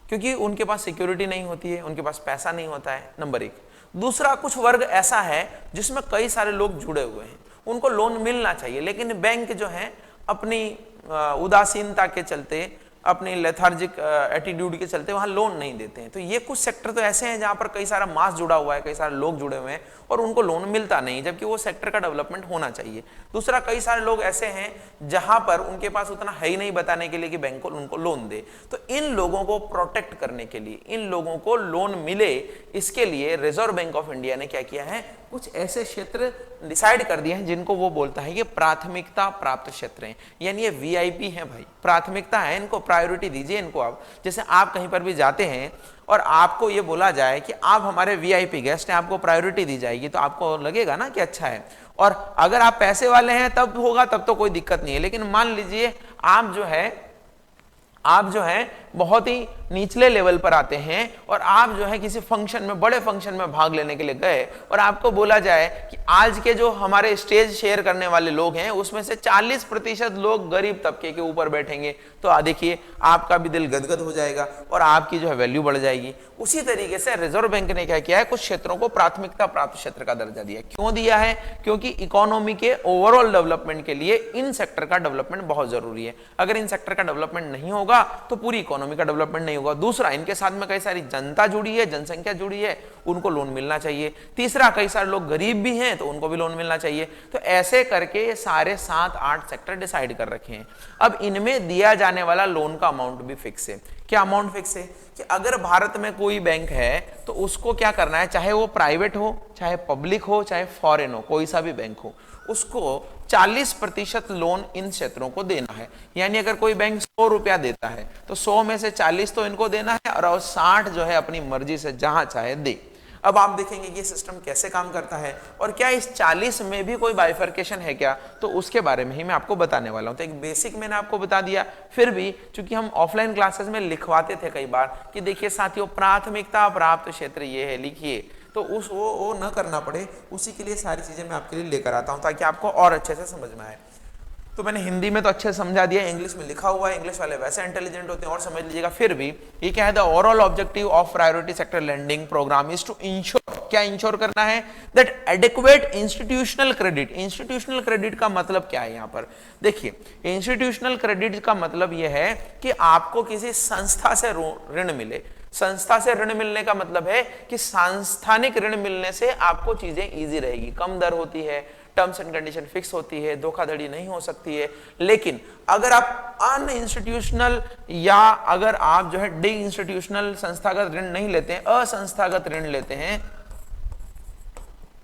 क्योंकि उनके पास सिक्योरिटी नहीं होती है, उनके पास पैसा नहीं होता है, नंबर एक। दूसरा, कुछ वर्ग ऐसा है जिसमें कई सारे लोग जुड़े हुए हैं, उनको लोन मिलना चाहिए, लेकिन बैंक जो है अपनी उदासीनता के चलते, अपनी लेथार्जिक एटीट्यूड के चलते वहां लोन नहीं देते हैं। तो ये कुछ सेक्टर तो ऐसे हैं जहां पर कई सारा मास जुड़ा हुआ है, कई सारे लोग जुड़े हुए हैं और उनको लोन मिलता नहीं, जबकि वो सेक्टर का डेवलपमेंट होना चाहिए। दूसरा, कई सारे लोग ऐसे हैं जहां पर उनके पास उतना है ही नहीं बताने के लिए कि बैंक को उनको लोन दे। तो इन लोगों को प्रोटेक्ट करने के लिए, इन लोगों को लोन मिले, इसके लिए रिजर्व बैंक ऑफ इंडिया ने क्या किया है, कुछ ऐसे क्षेत्र डिसाइड कर दिए हैं जिनको वो बोलता है कि प्राथमिकता प्राप्त क्षेत्र हैं। यानी ये VIP हैं भाई, प्राथमिकता है, इनको प्रायोरिटी दीजिए इनको। आप जैसे आप कहीं पर भी जाते हैं और आपको ये बोला जाए कि आप हमारे VIP गेस्ट हैं, आपको प्रायोरिटी दी जाएगी, तो आपको लगेगा ना कि अच्छा है। और अगर आप पैसे वाले हैं तब होगा, तब तो कोई दिक्कत नहीं है। लेकिन मान लीजिए आप जो है बहुत ही निचले लेवल पर आते हैं और आप जो है किसी फंक्शन में, बड़े फंक्शन में भाग लेने के लिए गए और आपको बोला जाए कि आज के जो हमारे स्टेज शेयर करने वाले लोग हैं उसमें से 40% लोग गरीब तबके के ऊपर बैठेंगे, तो देखिए आपका भी दिल गदगद हो जाएगा और आपकी जो है वैल्यू बढ़ जाएगी। उसी तरीके से रिजर्व बैंक ने क्या किया है, कुछ क्षेत्रों को प्राथमिकता प्राप्त क्षेत्र का दर्जा दिया। क्यों दिया है? क्योंकि इकोनॉमी के ओवरऑल डेवलपमेंट के लिए इन सेक्टर का डेवलपमेंट बहुत जरूरी है। अगर इन सेक्टर का डेवलपमेंट नहीं होगा तो पूरी इकोनॉमी का डेवलपमेंट नहीं होगा। दूसरा, इनके साथ में कई सारी जनता जुड़ी है, जनसंख्या जुड़ी है, उनको लोन मिलना चाहिए। तीसरा, कई सारे लोग गरीब भी हैं तो उनको भी लोन मिलना चाहिए। तो ऐसे करके ये सारे 7-8 सेक्टर डिसाइड कर रखे हैं। अब इनमें दिया जाने वाला लोन का अमाउंट भी फिक्स है। क्या अमाउंट फिक्स है? कि अगर भारत में कोई बैंक है तो उसको क्या करना है, चाहे वो प्राइवेट हो, चाहे पब्लिक हो, चाहे फॉरेन हो, कोई सा भी बैंक हो, उसको 40% लोन इन क्षेत्रों को देना है। यानी अगर कोई बैंक 100 रुपया देता है तो 100 में से 40 तो इनको देना है और 60 जो है अपनी मर्जी से जहां चाहे दे। अब आप देखेंगे कि ये सिस्टम कैसे काम करता है और क्या इस 40 में भी कोई बाइफर्केशन है क्या, तो उसके बारे में ही मैं आपको बताने वाला हूं। तो एक बेसिक मैंने आपको बता दिया, फिर भी चूंकि हम ऑफलाइन क्लासेस में लिखवाते थे कई बार कि देखिए साथियों प्राथमिकता प्राप्त क्षेत्र ये है, लिखिए, तो वो न करना पड़े, उसी के लिए सारी चीजें मैं आपके लिए लेकर आता हूं ताकि आपको और अच्छे से समझ में आए। तो मैंने हिंदी में तो अच्छे से समझा दिया, इंग्लिश में लिखा हुआ है, इंग्लिश वाले वैसे इंटेलिजेंट होते हैं और समझ लीजिएगा। फिर भी ये क्या है, the overall objective of priority sector lending programme is to ensure, क्या इंश्योर करना है, that adequate institutional credit. Institutional credit का मतलब क्या है? यहाँ पर देखिए, इंस्टीट्यूशनल क्रेडिट का मतलब यह है कि आपको किसी संस्था से ऋण मिले। संस्था से ऋण मिलने का मतलब है कि सांस्थानिक ऋण मिलने से आपको चीजें इजी रहेगी, कम दर होती है, टर्म्स एंड कंडीशन फिक्स होती है, धोखाधड़ी नहीं हो सकती है। लेकिन अगर आप अन इंस्टीट्यूशनल या अगर आप जो है डी इंस्टीट्यूशनल संस्थागत ऋण नहीं लेते हैं, असंस्थागत ऋण लेते हैं,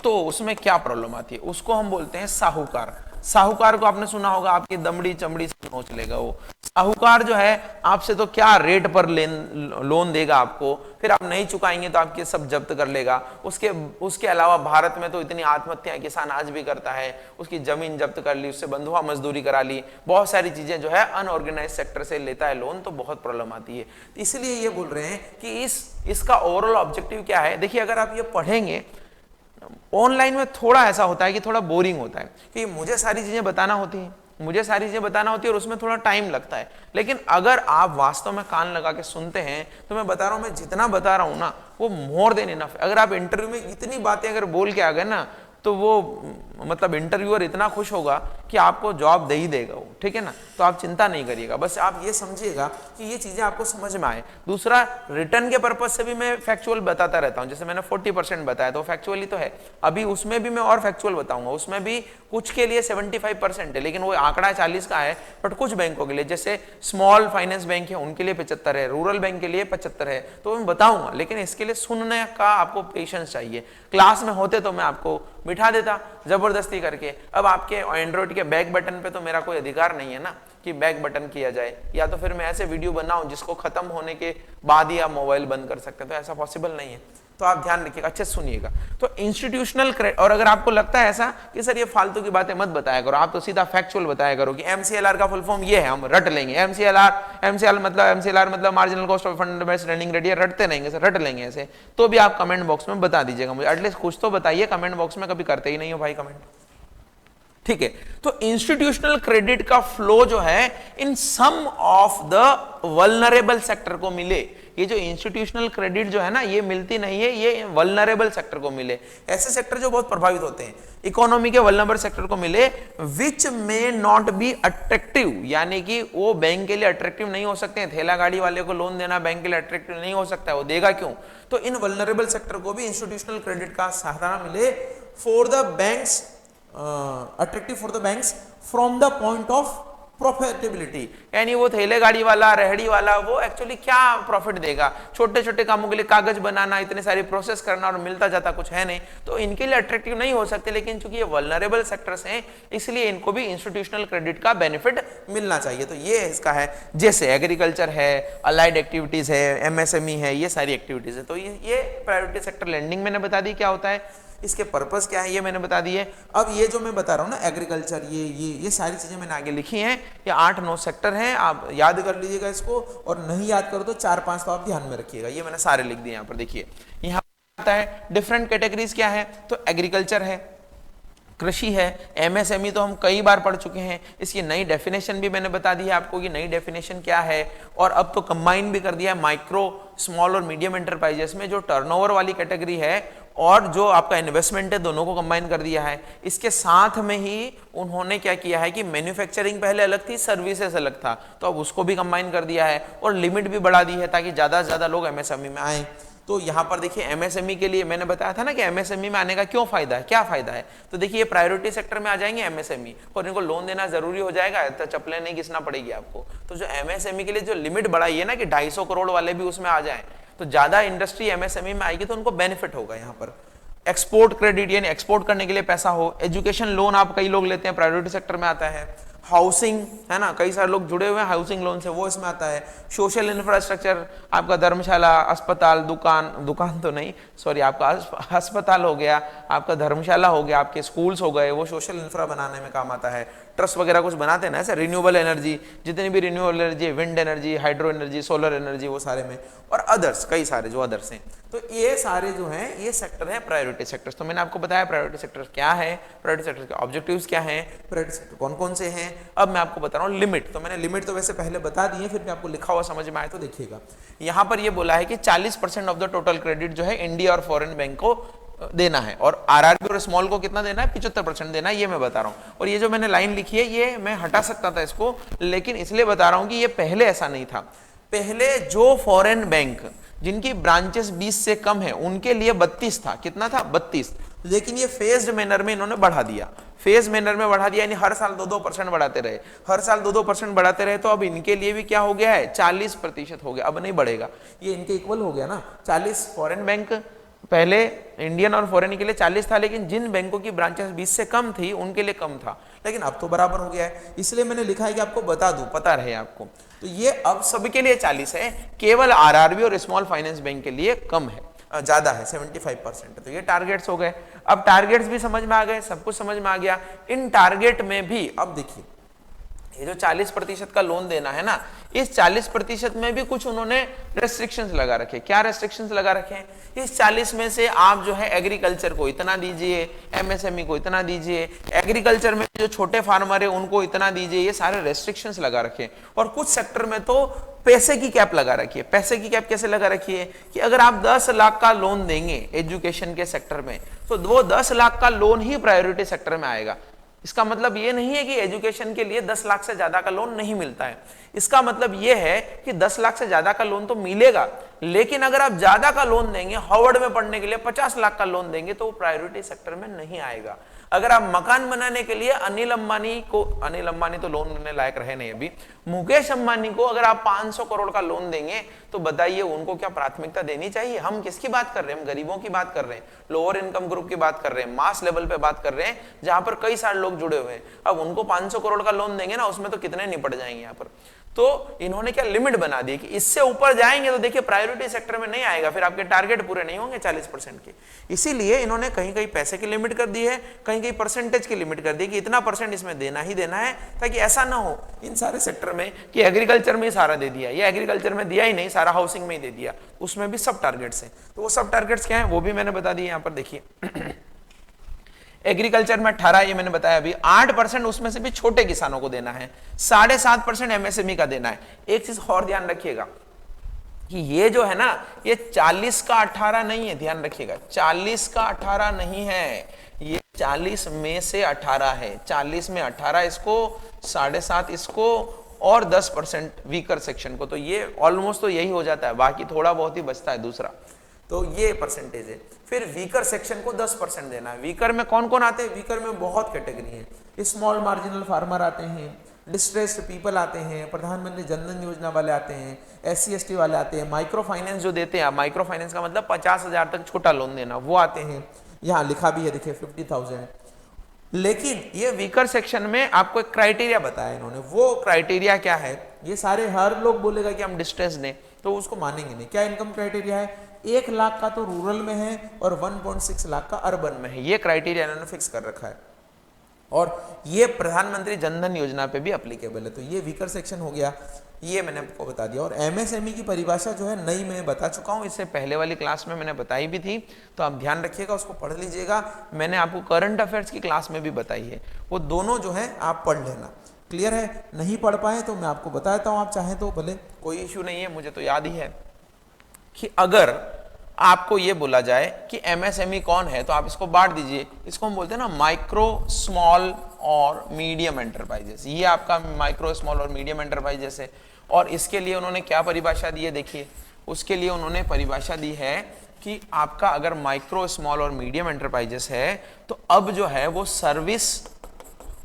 तो उसमें क्या प्रॉब्लम आती है? उसको हम बोलते हैं साहूकार। साहूकार को आपने सुना होगा, आपकी दमड़ी चमड़ी से नोच लेगा वो। साहूकार जो है आपसे तो क्या रेट पर लोन देगा आपको, फिर आप नहीं चुकाएंगे तो आपके सब जब्त कर लेगा। उसके अलावा भारत में तो इतनी आत्महत्या किसान आज भी करता है, उसकी जमीन जब्त कर ली, उससे बंधुआ मजदूरी करा ली, बहुत सारी चीजें जो है अनऑर्गेनाइज सेक्टर से लेता है लोन, तो बहुत प्रॉब्लम आती है। इसलिए ये बोल रहे हैं कि इसका ओवरऑल ऑब्जेक्टिव क्या है। देखिए, अगर आप ये पढ़ेंगे, ऑनलाइन में थोड़ा ऐसा होता है कि थोड़ा बोरिंग होता है कि मुझे सारी चीजें बताना होती है, और उसमें थोड़ा टाइम लगता है। लेकिन अगर आप वास्तव में कान लगा के सुनते हैं तो मैं बता रहा हूं, मैं जितना बता रहा हूं ना वो मोर देन इनफ है। अगर आप इंटरव्यू में इतनी बातें अगर बोल के आ गए ना, तो वो मतलब इंटरव्यूअर इतना खुश होगा कि आपको जॉब दे ही देगा वो, ठीक है ना। तो आप चिंता नहीं करिएगा, बस आप ये समझिएगा कि ये चीजें आपको समझ में आए। दूसरा, रिटर्न के पर्पज से भी मैं फैक्चुअल बताता रहता हूं। जैसे मैंने 40% बताया तो फैक्चुअली तो है, अभी उसमें भी मैं और फैक्चुअल बताऊंगा। उसमें भी कुछ के लिए 75% है, लेकिन वो आंकड़ा 40 का है। बट कुछ बैंकों के लिए, जैसे स्मॉल फाइनेंस बैंक है, उनके लिए 75 है, रूरल बैंक के लिए 75 है, तो मैं बताऊंगा। लेकिन इसके लिए सुनने का आपको पेशेंस चाहिए। क्लास में होते तो मैं आपको बिठा देता जबरदस्ती करके। अब आपके एंड्रॉइड के बैक बटन पे तो मेरा कोई अधिकार नहीं है ना कि बैक बटन किया जाए, या तो फिर मैं ऐसे वीडियो बनाऊं जिसको खत्म होने के बाद ही आप मोबाइल बंद कर सकते हैं, तो ऐसा पॉसिबल नहीं है। तो आप ध्यान रखिएगा, अच्छे से सुनिएगा। तो इंस्टीट्यूशनल क्रेडिट, और अगर आपको लगता है ऐसा कि सर ये फालतू की बातें मत बताया करो, आप तो सीधा फैक्चुअल बताया करो कि एमसीएलआर का फुल फॉर्म ये है, हम रट लेंगे। एमसीएलआर मतलब marginal cost of fund based landing rate, ये रटते रहेंगे सर, रट लेंगे ऐसे, तो भी आप कमेंट बॉक्स में बता दीजिएगा मुझे। एटलीस्ट कुछ तो बताइए कमेंट बॉक्स में, कभी करते ही नहीं हो भाई कमेंट, ठीक है। तो इंस्टीट्यूशनल क्रेडिट का फ्लो जो है इन सम ऑफ द वल्नरेबल सेक्टर को मिले। ये जो इंस्टीट्यूशनल क्रेडिट जो है ना, ये मिलती नहीं है, ये वल्नरेबल सेक्टर को मिले, ऐसे सेक्टर जो बहुत प्रभावित होते हैं, इकोनॉमी के वल्नरेबल सेक्टर को मिले, विच मे नॉट बी अट्रैक्टिव, यानी कि वो बैंक के लिए अट्रैक्टिव नहीं हो सकते हैं। ठेला गाड़ी वाले को लोन देना बैंक के लिए अट्रैक्टिव नहीं हो सकता है, वो देगा क्यों? तो इन वल्नरेबल सेक्टर को भी इंस्टीट्यूशनल क्रेडिट का सहारा मिले for the banks, attractive for the banks from the point of profitability. यानी वो ठेले गाड़ी वाला, रेहड़ी वाला, वो एक्चुअली क्या प्रॉफिट देगा? छोटे छोटे कामों के लिए कागज बनाना, इतने सारी प्रोसेस करना, और मिलता जाता कुछ है नहीं, तो इनके लिए अट्रैक्टिव नहीं हो सकते। लेकिन चूंकि ये वल्नरेबल सेक्टर्स हैं, इसलिए इनको भी इंस्टीट्यूशनल क्रेडिट का बेनिफिट मिलना चाहिए। तो ये इसका है, जैसे एग्रीकल्चर है, अलाइड एक्टिविटीज है, एमएसएमई है, ये सारी एक्टिविटीज है। तो ये प्रायोरिटी सेक्टर लैंडिंग मैंने बता दी क्या होता है। इसके पर्पस क्या है ये मैंने बता दिए। अब ये जो मैं बता रहा हूँ ना एग्रीकल्चर, ये सारी चीजें मैंने आगे लिखी हैं। ये 8-9 सेक्टर हैं, आप याद कर लीजिएगा इसको, और नहीं याद करो तो 4-5 तो आप ध्यान में रखिएगा। ये मैंने सारे लिख दिए यहाँ पर। देखिए यहाँ आता है डिफरेंट कैटेगरीज क्या है, तो एग्रीकल्चर है, कृषि है, एमएसएमई तो हम कई बार पढ़ चुके हैं, इसकी नई डेफिनेशन भी मैंने बता दी है आपको कि नई डेफिनेशन क्या है। और अब तो कंबाइन भी कर दिया है माइक्रो, स्मॉल और मीडियम एंटरप्राइजेस में, जो टर्नओवर वाली कैटेगरी है और जो आपका इन्वेस्टमेंट है, दोनों को कंबाइन कर दिया है। इसके साथ में ही उन्होंने क्या किया है कि मैन्युफैक्चरिंग पहले अलग थी, सर्विसेज अलग था, तो अब उसको भी कंबाइन कर दिया है और लिमिट भी बढ़ा दी है ताकि ज्यादा से ज्यादा लोग एमएसएमई में आए। तो यहाँ पर देखिए एमएसएमई के लिए मैंने बताया था ना कि एमएसएमई में आने का क्यों फायदा है, क्या फायदा है। तो देखिए प्रायोरिटी सेक्टर में आ जाएंगे एमएसएमई और इनको लोन देना जरूरी हो जाएगा, तो चप्पलें नहीं घिसना पड़ेगी आपको। तो जो एमएसएमई के लिए जो लिमिट बढ़ाई है ना कि 250 करोड़ वाले भी उसमें आ जाएं, तो ज्यादा इंडस्ट्री एमएसएमई में आएगी तो उनको बेनिफिट होगा। यहाँ पर एक्सपोर्ट क्रेडिट यानी एक्सपोर्ट करने के लिए पैसा हो, एजुकेशन लोन आप कई लोग लेते हैं, प्रायोरिटी सेक्टर में आता है। हाउसिंग है ना, कई सारे लोग जुड़े हुए हैं हाउसिंग लोन से, वो इसमें आता है। सोशल इंफ्रास्ट्रक्चर, आपका धर्मशाला, अस्पताल, दुकान तो नहीं सॉरी, आपका अस्पताल हो गया, आपका धर्मशाला हो गया, आपके स्कूल्स हो गए, वो सोशल इंफ्रा बनाने में काम आता है। ट्रस्ट वगैरह कुछ बनाते हैं ना ऐसे, रिन्यूएबल एनर्जी, जितनी भी renewable energy, wind energy, hydro energy, solar energy, वो सारे में, और अदर्स कई सारे जो अदर्स हैं। तो ये सारे जो हैं ये सेक्टर है प्रायोरिटी सेक्टर्स। तो मैंने आपको बताया प्रायोरिटी सेक्टर क्या है, प्रायोरिटी सेक्टर के ऑब्जेक्टिव्स क्या हैं, प्रायोरिटी सेक्टर कौन कौन से हैं। अब मैं आपको बता रहा हूँ लिमिट। तो मैंने लिमिट तो वैसे पहले बता दी है, फिर मैं आपको लिखा हुआ समझ में आए तो देखिएगा। यहाँ पर ये बोला है कि 40% ऑफ द टोटल क्रेडिट जो है इंडिया और फॉरेन बैंक को देना है, और आरआरबी और स्मॉल को कितना देना है, 75% देना है, ये मैं बता रहा हूँ। और ये जो मैंने लाइन लिखी है ये मैं हटा सकता था इसको, लेकिन इसलिए बता रहा हूँ कि ये पहले ऐसा नहीं था। पहले जो फॉरेन बैंक जिनकी ब्रांचेस 20 से कम है उनके लिए 32 था, कितना था, 32। लेकिन ये फेज्ड मैनर में इन्होंने बढ़ा दिया, फेज मैनर में बढ़ा दिया, यानी हर साल 2-2% बढ़ाते रहे, हर साल 2-2% बढ़ाते रहे। तो अब इनके लिए भी क्या हो गया है, 40% हो गया, अब नहीं बढ़ेगा, ये इनके इक्वल हो गया ना। 40 फॉरेन बैंक, पहले इंडियन और फॉरेन के लिए 40 था, लेकिन जिन बैंकों की ब्रांचेस 20 से कम थी उनके लिए कम था, लेकिन अब तो बराबर हो गया है। इसलिए मैंने लिखा है कि आपको बता दूं, पता रहे आपको। तो ये अब सबके लिए 40 है, केवल आरआरबी और स्मॉल फाइनेंस बैंक के लिए कम है, ज्यादा है 75%। तो ये टारगेट्स हो गए। अब टारगेट्स भी समझ में आ गए, सब कुछ समझ में आ गया। इन टारगेट में भी अब देखिए ये जो 40% का लोन देना है ना, इस 40% में भी कुछ उन्होंने रेस्ट्रिक्शंस लगा रखे। क्या रेस्ट्रिक्शंस लगा रखे हैं, इस 40 में से आप जो है एग्रीकल्चर को इतना दीजिए, एमएसएमई को इतना दीजिए, एग्रीकल्चर में जो छोटे फार्मर है उनको इतना दीजिए, ये सारे रेस्ट्रिक्शंस लगा रखे। और कुछ सेक्टर में तो पैसे की कैप लगा रखी है। पैसे की कैप कैसे लगा रखी है कि अगर आप 10 लाख का लोन देंगे एजुकेशन के सेक्टर में, तो वो 10 लाख का लोन ही प्रायोरिटी सेक्टर में आएगा। इसका मतलब ये नहीं है कि एजुकेशन के लिए 10 लाख से ज्यादा का लोन नहीं मिलता है। इसका मतलब ये है कि 10 लाख से ज्यादा का लोन तो मिलेगा, लेकिन अगर आप ज्यादा का लोन देंगे, हार्वर्ड में पढ़ने के लिए 50 लाख का लोन देंगे, तो वो प्रायोरिटी सेक्टर में नहीं आएगा। अगर आप मकान बनाने के लिए अनिल अंबानी तो लोन लेने लायक रहे नहीं अभी, मुकेश अंबानी को अगर आप 500 करोड़ का लोन देंगे, तो बताइए उनको क्या प्राथमिकता देनी चाहिए। हम किसकी बात कर रहे हैं, हम गरीबों की बात कर रहे हैं, लोअर इनकम ग्रुप की बात कर रहे हैं, मास लेवल पे बात कर रहे हैं, जहां पर कई सारे लोग जुड़े हुए हैं। अब उनको 500 करोड़ का लोन देंगे ना, उसमें तो कितने निपट जाएंगे यहाँ पर। तो इन्होंने क्या लिमिट बना दी कि इससे ऊपर जाएंगे तो देखिए प्रायोरिटी सेक्टर में नहीं आएगा, फिर आपके टारगेट पूरे नहीं होंगे 40% के। इसीलिए इन्होंने कहीं कहीं पैसे की लिमिट कर दी है, कहीं कहीं परसेंटेज की लिमिट कर दी कि इतना परसेंट इसमें देना ही देना है, ताकि ऐसा ना हो इन सारे सेक्टर में कि एग्रीकल्चर में ही सारा दे दिया, या एग्रीकल्चर में दिया ही नहीं, सारा हाउसिंग में ही दे दिया, उसमें भी सब टारगेट्स हैं। तो वो सब टारगेट्स क्या है वो भी मैंने बता दिए यहाँ पर। देखिए एग्रीकल्चर में 18, ये मैंने बताया अभी, 8% उसमें से भी छोटे किसानों को देना है, 7.5% एमएसएमई का देना है। एक चीज और ध्यान रखिएगा कि ये जो है ना, ये 40 का 18 नहीं है, ध्यान रखिएगा, 40 का 18 नहीं है, ये 40 में से 18 है। 40 में 18 इसको, 7.5 इसको, और 10% वीकर सेक्शन को। तो ये ऑलमोस्ट तो यही हो जाता है, बाकी थोड़ा बहुत ही बचता है दूसरा। तो ये परसेंटेज है। फिर वीकर सेक्शन को 10% देना है। वीकर में कौन कौन आते हैं, वीकर में बहुत कैटेगरी है। स्मॉल मार्जिनल फार्मर आते हैं, डिस्ट्रेस्ड पीपल आते हैं, प्रधानमंत्री जनधन योजना वाले आते हैं, SC/ST वाले आते हैं, माइक्रो फाइनेंस जो देते हैं, माइक्रो फाइनेंस का मतलब 50,000 तक छोटा लोन देना, वो आते हैं। यहाँ लिखा भी है देखिए 50,000। लेकिन ये वीकर सेक्शन में आपको एक क्राइटेरिया बताया इन्होंने। वो क्राइटेरिया क्या है, ये सारे हर लोग बोलेगा कि हम डिस्ट्रेस्ड हैं, तो उसको मानेंगे नहीं। क्या इनकम क्राइटेरिया है, 1 लाख का तो रूरल में है और 1.6 लाख का अर्बन में है। ये क्राइटेरिया इन्होंने फिक्स कर रखा है और ये प्रधानमंत्री जनधन योजना पे भी अप्लीकेबल है। तो ये वीकर सेक्शन हो गया, ये मैंने आपको बता दिया। और एमएसएमई की परिभाषा जो है नई मैं बता चुका हूँ, इससे पहले वाली क्लास में मैंने बताई भी थी, तो आप ध्यान रखिएगा, उसको पढ़ लीजिएगा। मैंने आपको करंट अफेयर्स की क्लास में भी बताई है, वो दोनों जो है आप पढ़ लेना। क्लियर है? नहीं पढ़ पाए तो मैं आपको बता देता हूँ, आप चाहें तो भले, कोई इश्यू नहीं है। मुझे तो याद ही है कि अगर आपको ये बोला जाए कि एमएसएमई कौन है तो आप इसको बांट दीजिए। इसको हम बोलते हैं ना माइक्रो, स्मॉल और मीडियम एंटरप्राइजेस। ये आपका माइक्रो, स्मॉल और मीडियम एंटरप्राइजेस है। और इसके लिए उन्होंने क्या परिभाषा दी है, देखिए उसके लिए उन्होंने परिभाषा दी है कि आपका अगर माइक्रो, स्मॉल और मीडियम एंटरप्राइजेस है तो अब जो है वो सर्विस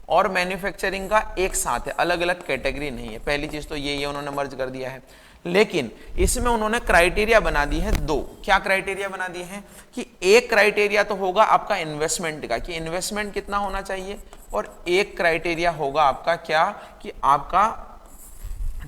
और मैन्युफैक्चरिंग का एक साथ है, अलग अलग कैटेगरी नहीं है। पहली चीज तो ये उन्होंने मर्ज कर दिया है। लेकिन इसमें उन्होंने क्राइटेरिया बना दी है दो। क्या क्राइटेरिया बना दिए हैं कि एक क्राइटेरिया तो होगा आपका इन्वेस्टमेंट का, कि इन्वेस्टमेंट कितना होना चाहिए, और एक क्राइटेरिया होगा आपका क्या, कि आपका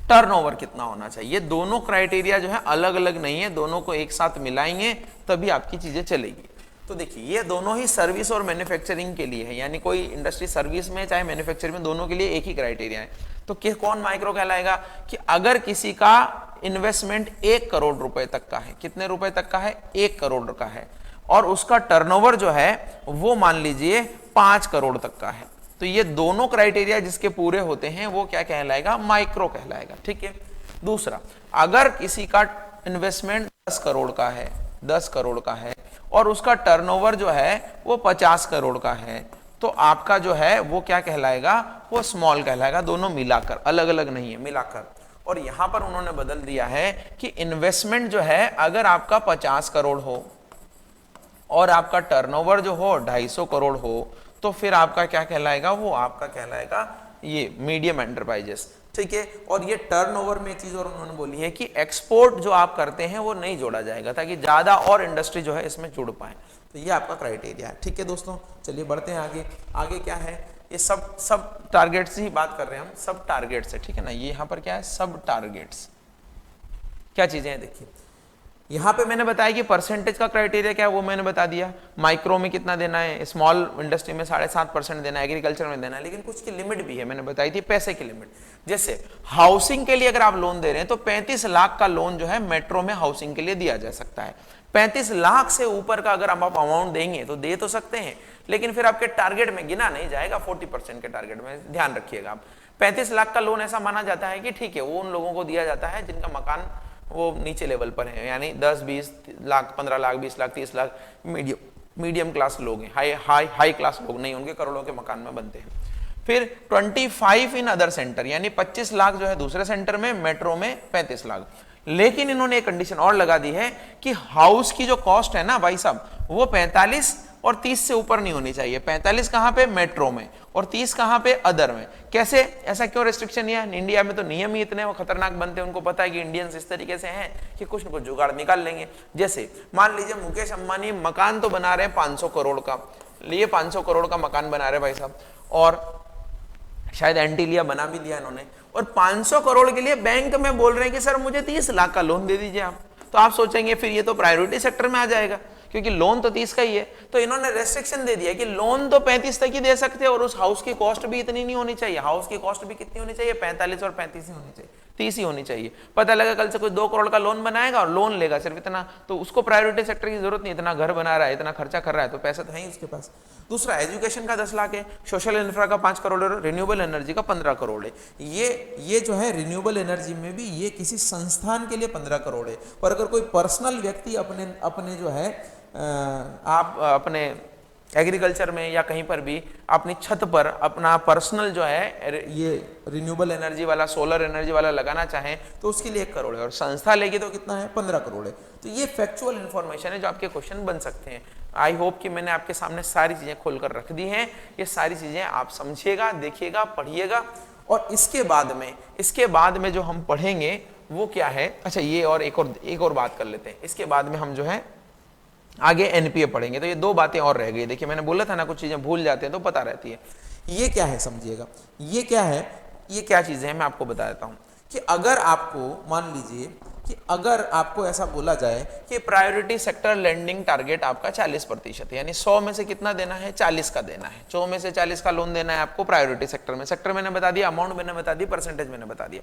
टर्नओवर कितना होना चाहिए। ये दोनों क्राइटेरिया जो है अलग अलग नहीं है, दोनों को एक साथ मिलाएंगे तभी आपकी चीजें चलेगी। तो देखिए ये दोनों ही सर्विस और मैन्युफैक्चरिंग के लिए है, यानी कोई इंडस्ट्री सर्विस में चाहे मैन्युफैक्चरिंग में, दोनों के लिए एक ही क्राइटेरिया है। तो कौन माइक्रो कहलाएगा कि अगर किसी का इन्वेस्टमेंट 1 करोड़ रुपए तक का है, कितने रुपए तक का है, 1 करोड़ का है, और उसका टर्नओवर जो है वो मान लीजिए 5 करोड़ तक का है, तो ये दोनों क्राइटेरिया जिसके पूरे होते हैं वो क्या कहलाएगा, माइक्रो कहलाएगा। ठीक है। दूसरा, अगर किसी का इन्वेस्टमेंट 10 करोड़ का है, 10 करोड़ का है, और उसका टर्नओवर जो है वो 50 करोड़ का है, तो आपका जो है वो क्या कहलाएगा, वो स्मॉल कहलाएगा। दोनों मिलाकर, अलग अलग नहीं है, मिलाकर। और यहां पर उन्होंने बदल दिया है कि इन्वेस्टमेंट जो है अगर आपका 50 करोड़ हो और आपका टर्नओवर जो हो 250 करोड़ हो, तो फिर आपका क्या कहलाएगा, वो आपका कहलाएगा ये मीडियम एंटरप्राइजेस। ठीक है। और ये टर्नओवर में एक चीज और उन्होंने बोली है कि एक्सपोर्ट जो आप करते हैं वो नहीं जोड़ा जाएगा, ताकि ज्यादा और इंडस्ट्री जो है इसमें जुड़ पाए। तो ये आपका क्राइटेरिया है। ठीक है दोस्तों, चलिए बढ़ते हैं आगे। आगे क्या है, ये सब टारगेट्स ही बात कर रहे हैं हम, सब टारगेट्स है। ठीक है ना, ये यहाँ पर क्या है, सब टारगेट्स क्या चीजें हैं, देखिए यहाँ पे मैंने बताया कि परसेंटेज का क्राइटेरिया क्या है, वो मैंने बता दिया। माइक्रो में कितना देना है, स्मॉल इंडस्ट्री में 7.5% देना है, एग्रीकल्चर में देना है, लेकिन कुछ की लिमिट भी है, मैंने बताई थी पैसे की लिमिट। जैसे हाउसिंग के लिए अगर आप लोन दे रहे हैं तो 35 लाख का लोन जो है मेट्रो में हाउसिंग के लिए दिया जा सकता है। 35 लाख से ऊपर का अगर आप अमाउंट देंगे तो दे तो सकते हैं, लेकिन फिर आपके टारगेट में गिना नहीं जाएगा, 40% के टारगेट में, ध्यान रखिएगा आप। 35 लाख का लोन ऐसा माना जाता है कि ठीक है, वो उन लोगों को दिया जाता है जिनका मकान वो नीचे लेवल पर है, यानी 10, 20 लाख, 15 लाख, 20 लाख, 30 लाख मीडियम क्लास लोग हैं, हाई क्लास लोग नहीं, उनके करोड़ों के मकान में बनते हैं। फिर 25 इन अदर सेंटर, यानी 25 लाख जो है दूसरे सेंटर में, मेट्रो में 35 लाख। लेकिन इन्होंने एक कंडीशन और लगा दी है कि हाउस की जो कॉस्ट है ना भाई साहब, वो 45 और 30 से ऊपर नहीं होनी चाहिए। 45 कहां पे, मेट्रो में, और 30 कहां पे, अदर में। कैसे, ऐसा क्यों रेस्ट्रिक्शन है? इंडिया में तो नियम ही इतने वो खतरनाक बनते हैं, उनको पता है कि इंडियंस इस तरीके से हैं कि कुछ न कुछ जुगाड़ निकाल लेंगे। जैसे मान लीजिए मुकेश अंबानी मकान तो बना रहे हैं 500 करोड़ का, लिए 500 करोड़ का मकान बना रहे भाई साहब, और शायद एंटीलिया बना भी लिया इन्होंने, और 500 करोड़ के लिए बैंक में बोल रहे हैं कि सर मुझे 30 लाख का लोन दे दीजिए आप। तो आप सोचेंगे फिर ये तो प्रायोरिटी सेक्टर में आ जाएगा, क्योंकि लोन तो 30 का ही है। तो इन्होंने रेस्ट्रिक्शन दे दिया कि लोन तो 35 तक ही दे सकते हैं, और उस हाउस की कॉस्ट भी इतनी नहीं होनी चाहिए। हाउस की कॉस्ट भी कितनी होनी चाहिए, 45 और 35 ही होनी चाहिए, 30 ही होनी चाहिए। पता लगा कल से कोई 2 करोड़ का लोन बनाएगा और लोन लेगा सिर्फ इतना, तो उसको प्रायोरिटी सेक्टर की जरूरत नहीं, इतना घर बना रहा है, इतना खर्चा कर रहा है, तो पैसा तो है ही उसके पास। दूसरा, एजुकेशन का 10 लाख है, सोशल इंफ्रा का 5 करोड़ है, रिन्यूएबल एनर्जी का 15 करोड़ है। ये जो है रिन्यूएबल एनर्जी में भी ये किसी संस्थान के लिए 15 करोड़ है। और अगर कोई पर्सनल व्यक्ति अपने जो है आप अपने एग्रीकल्चर में या कहीं पर भी अपनी छत पर अपना पर्सनल जो है ये रिन्यूएबल एनर्जी वाला, सोलर एनर्जी वाला लगाना चाहें तो उसके लिए 1 करोड़ है, और संस्था लेगी तो कितना है, 15 करोड़ है। तो ये फैक्चुअल इंफॉर्मेशन है जो आपके क्वेश्चन बन सकते हैं। आई होप कि मैंने आपके सामने सारी चीजें खोलकर रख दी हैं। ये सारी चीजें आप समझिएगा, देखिएगा, पढ़िएगा। और इसके बाद में जो हम पढ़ेंगे वो क्या है, अच्छा ये और एक और बात कर लेते हैं। इसके बाद में हम जो है आगे एनपीए पढ़ेंगे। तो ये 2 बातें और रह गई। देखिए मैंने बोला था ना, कुछ चीजें भूल जाते हैं तो पता रहती है। ये क्या है समझिएगा, ये क्या है, ये क्या चीजें हैं मैं आपको बता देता हूं। कि अगर आपको मान लीजिए कि अगर आपको ऐसा बोला जाए कि प्रायोरिटी सेक्टर लेंडिंग टारगेट आपका 40% है, यानी 100 में से कितना देना है, 40 का देना है, 100 में से 40 का लोन देना है आपको प्रायोरिटी सेक्टर में। सेक्टर मैंने बता दिया, अमाउंट मैंने बता दी, परसेंटेज मैंने बता दिया।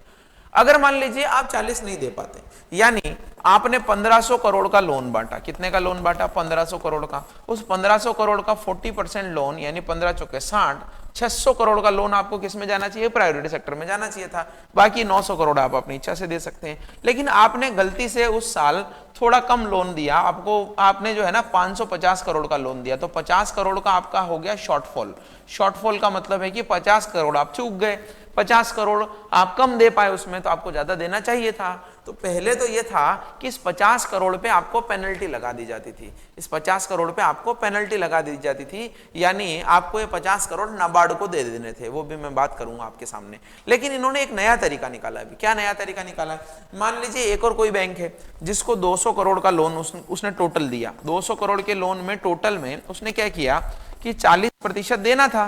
अगर मान लीजिए आप 40 नहीं दे पाते, यानी आपने 1500 करोड़ का लोन बांटा, कितने का लोन बांटा, 1500 करोड़ का, उस 1500 करोड़ का 40% लोन यानी 15 चौके 60, 600 करोड़ का लोन आपको किस में जाना चाहिए, प्रायोरिटी सेक्टर में जाना चाहिए था। बाकी 900 करोड़ आप अपनी इच्छा से दे सकते हैं, लेकिन आपने गलती से उस साल थोड़ा कम लोन दिया, आपने जो है ना 550 करोड़ का लोन दिया, तो 50 करोड़ का आपका हो गया शॉर्टफॉल। शॉर्टफॉल का मतलब है कि 50 करोड़ आप चूक गए, 50 करोड़ आप कम दे पाए उसमें, तो आपको ज्यादा देना चाहिए था। तो पहले तो ये था कि इस 50 करोड़ पे आपको पेनल्टी लगा दी जाती थी, इस 50 करोड़ पे आपको पेनल्टी लगा दी जाती थी, यानी आपको ये 50 करोड़ नाबार्ड को दे देने थे, वो भी मैं बात करूंगा आपके सामने। लेकिन इन्होंने एक नया तरीका निकाला है। क्या नया तरीका निकाला है? मान लीजिए एक और कोई बैंक है जिसको 200 करोड़ का लोन उसने टोटल दिया, 200 करोड़ के लोन में टोटल में उसने क्या किया कि 40% देना था,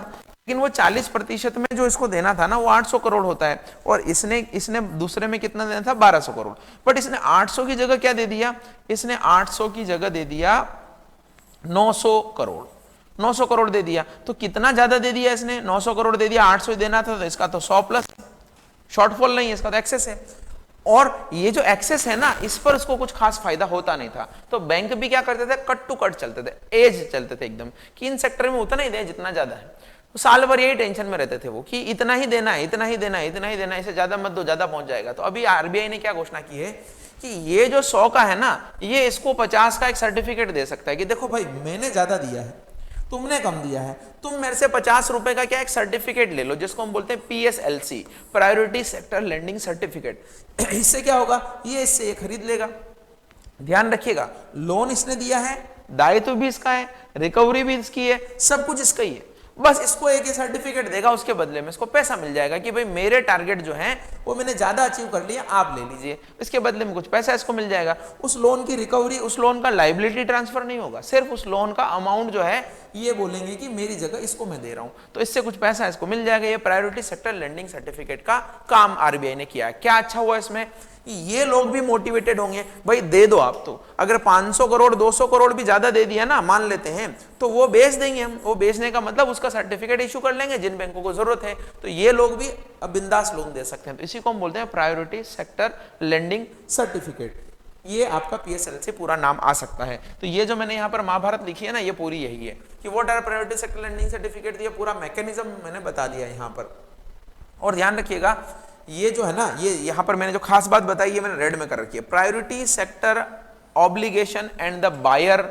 लेकिन वो 40% में जो इसको देना था ना वो 800 करोड़ होता है, और इसने दूसरे में कितना देना था, 1200 करोड़। बट इसने 800 की जगह क्या दे दिया, इसने 800 की जगह दे दिया 900 करोड़, 900 करोड़ दे दिया। तो कितना ज्यादा दे दिया इसने, 900 करोड़ दे दिया, 800 देना था, तो इसका तो 100 प्लस, शॉर्टफॉल नहीं है, इसका तो एक्सेस है। और ये जो एक्सेस है ना, इस पर उसको कुछ खास फायदा होता नहीं था, तो बैंक भी क्या करते थे, कट टू कट चलते थे, एज चलते थे एकदम, कि इन सेक्टर में उतना ही दे जितना ज्यादा है। तो साल भर यही टेंशन में रहते थे वो कि इतना ही देना है, इतना ही देना है, इतना ही देना है, इससे ज्यादा मत दो, ज्यादा पहुंच जाएगा। तो अभी आरबीआई ने क्या घोषणा की है कि ये जो 100 का है ना, ये इसको 50 का एक सर्टिफिकेट दे सकता है कि देखो भाई मैंने ज्यादा दिया है, तुमने कम दिया है, तुम मेरे से 50 रुपए का क्या एक सर्टिफिकेट ले लो, जिसको हम बोलते हैं PSLC, priority sector lending certificate. इससे क्या होगा, ये इससे ये खरीद लेगा। ध्यान रखिएगा, लोन इसने दिया है, दायित्व भी इसका है, रिकवरी भी इसकी है, सब कुछ इसका ही है, बस इसको एक सर्टिफिकेट देगा, उसके बदले में इसको पैसा मिल जाएगा कि भाई मेरे टारगेट जो हैं वो मैंने ज्यादा अचीव कर लिया, आप ले लीजिए, इसके बदले में कुछ पैसा इसको मिल जाएगा। उस लोन की रिकवरी, उस लोन का लायबिलिटी ट्रांसफर नहीं होगा, सिर्फ उस लोन का अमाउंट जो है ये बोलेंगे कि मेरी जगह इसको मैं दे रहा हूं, तो इससे कुछ पैसा इसको मिल जाएगा। ये प्रायोरिटी सेक्टर लेंडिंग सर्टिफिकेट का काम आरबीआई ने किया। क्या अच्छा हुआ इसमें, ये लोग भी मोटिवेटेड होंगे, भाई दे दो आप, तो अगर 500 करोड़ 200 करोड़ भी ज्यादा दे दिया ना, मान लेते हैं, तो वो बेच देंगे हम, वो बेचने का मतलब उसका सर्टिफिकेट इशू कर लेंगे जिन बैंकों को जरूरत है, तो ये लोग भी अब बिंदास लोन दे सकते हैं। तो इसी को हम बोलते हैं प्रायोरिटी सेक्टर लेंडिंग सर्टिफिकेट। ये आपका PSL से पूरा नाम आ सकता है। तो ये जो मैंने यहाँ पर महाभारत लिखी है ना, ये पूरी यही है कि what are priority sector lending certificate, ये पूरा मैकेनिज्म मैंने बता दिया यहाँ पर। और ध्यान रखिएगा, ये जो है ना, ये यहाँ पर मैंने जो खास बात बताई है मैंने रेड में कर रखी है, priority sector obligation and the buyer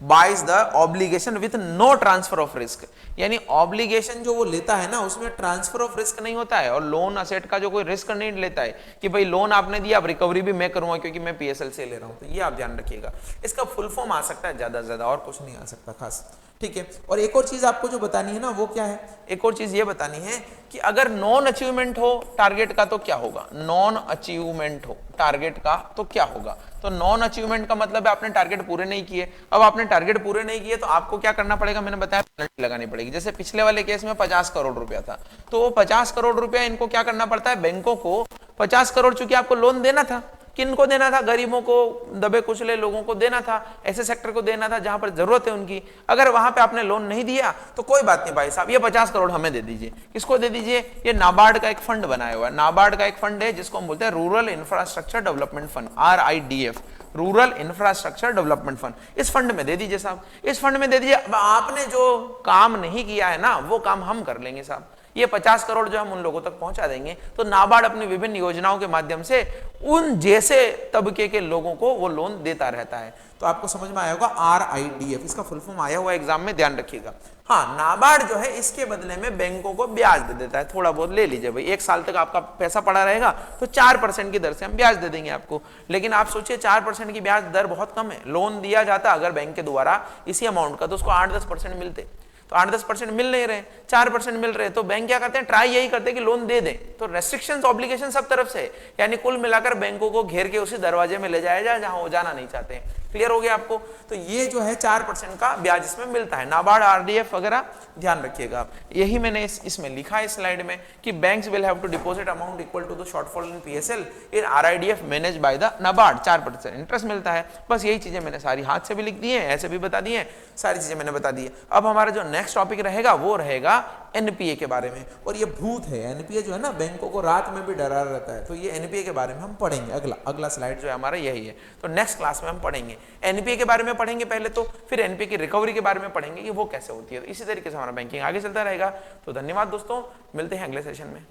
buys the obligation with no transfer of risk, यानी ऑब्लिगेशन जो वो लेता है ना उसमें ट्रांसफर ऑफ रिस्क नहीं होता है, और लोन असेट का जो कोई रिस्क नहीं लेता है कि भाई लोन आपने दिया, अब रिकवरी भी मैं करूंगा क्योंकि मैं PSL से ले रहा हूं। तो ये आप ध्यान रखिएगा, इसका फुल फॉर्म आ सकता है ज्यादा से ज्यादा, और कुछ नहीं आ सकता खास, ठीक है। और एक और चीज आपको जो बतानी है ना, वो क्या है, एक और चीज ये बतानी है कि अगर नॉन अचीवमेंट हो टारगेट का तो क्या होगा, नॉन अचीवमेंट हो टारगेट का तो क्या होगा। तो नॉन अचीवमेंट का मतलब है आपने टारगेट पूरे नहीं किए। अब आपने टारगेट पूरे नहीं किए तो आपको क्या करना पड़ेगा, मैंने बताया पेनल्टी लगानी पड़ेगी। जैसे पिछले वाले केस में 50 करोड़ रुपया था, तो वो 50 करोड़ रुपया इनको क्या करना पड़ता है, बैंकों को 50 करोड़ चूंकि आपको लोन देना था, किनको देना था, गरीबों को, दबे कुचले लोगों को देना था, ऐसे सेक्टर को देना था जहां पर जरूरत है उनकी। अगर वहां पे आपने लोन नहीं दिया तो कोई बात नहीं भाई साहब, ये 50 करोड़ हमें दे दीजिए। किसको दे दीजिए, ये नाबार्ड का एक फंड बनाया हुआ है, नाबार्ड का एक फंड है जिसको हम बोलते हैं rural infrastructure development fund, RIDF, rural infrastructure development fund. इस फंड में दे दीजिए साहब, इस फंड में दे दीजिए। अब आपने जो काम नहीं किया है ना, वो काम हम कर लेंगे साहब, ये 50 करोड़ जो हम उन लोगों तक पहुंचा देंगे। तो नाबार्ड अपनी विभिन्न योजनाओं के माध्यम से उन जैसे तबके के लोगों को वो लोन देता रहता है। तो आपको समझ में आया होगा, RIDF इसका फुल फॉर्म आया हुआ एग्जाम में, ध्यान रखिएगा। हाँ, नाबार्ड जो है इसके बदले में बैंकों को ब्याज दे देता है, थोड़ा बहुत ले लीजिए भाई, 1 साल तक आपका पैसा पड़ा रहेगा तो 4% की दर से हम ब्याज दे देंगे आपको। लेकिन आप सोचिए 4% की ब्याज दर बहुत कम है। लोन दिया जाता अगर बैंक के द्वारा इसी अमाउंट का, तो उसको 8-10% मिलते, तो 8-10% मिल नहीं रहे, 4% मिल रहे, तो बैंक क्या करते हैं, ट्राई यही करते हैं कि लोन दे दें। तो रेस्ट्रिक्शंस ऑब्लिगेशन सब तरफ से, यानी कुल मिलाकर बैंकों को घेर के उसी दरवाजे में ले जाया जाए जहां वो जाना नहीं चाहते हैं। क्लियर हो गया आपको। तो ये जो है 4% का ब्याज इसमें मिलता है, नाबार्ड आरडीएफ वगैरह ध्यान रखिएगा आप। यही मैंने इसमें लिखा है स्लाइड में कि banks will have to deposit amount equal to the shortfall in PSL in RIDF manage by the NABARD, 4% interest मिलता है। बस यही चीजें मैंने सारी हाथ से भी लिख दी है, ऐसे भी बता दी है, सारी चीजें मैंने बता दी है। अब हमारा जो नेक्स्ट टॉपिक रहेगा वो रहेगा एनपीए के बारे में, और ये भूत है एनपीए जो है ना, बैंकों को रात में भी डरा रहता है, तो ये एनपीए के बारे में हम पढ़ेंगे। अगला स्लाइड जो है हमारा यही है, तो नेक्स्ट क्लास में हम पढ़ेंगे एनपीए के बारे में पढ़ेंगे पहले तो, फिर एनपीए की रिकवरी के बारे में पढ़ेंगे कि वो कैसे होती है। तो इसी तरीके से हमारा बैंकिंग आगे चलता रहेगा। तो धन्यवाद दोस्तों, मिलते हैं अगले सेशन में।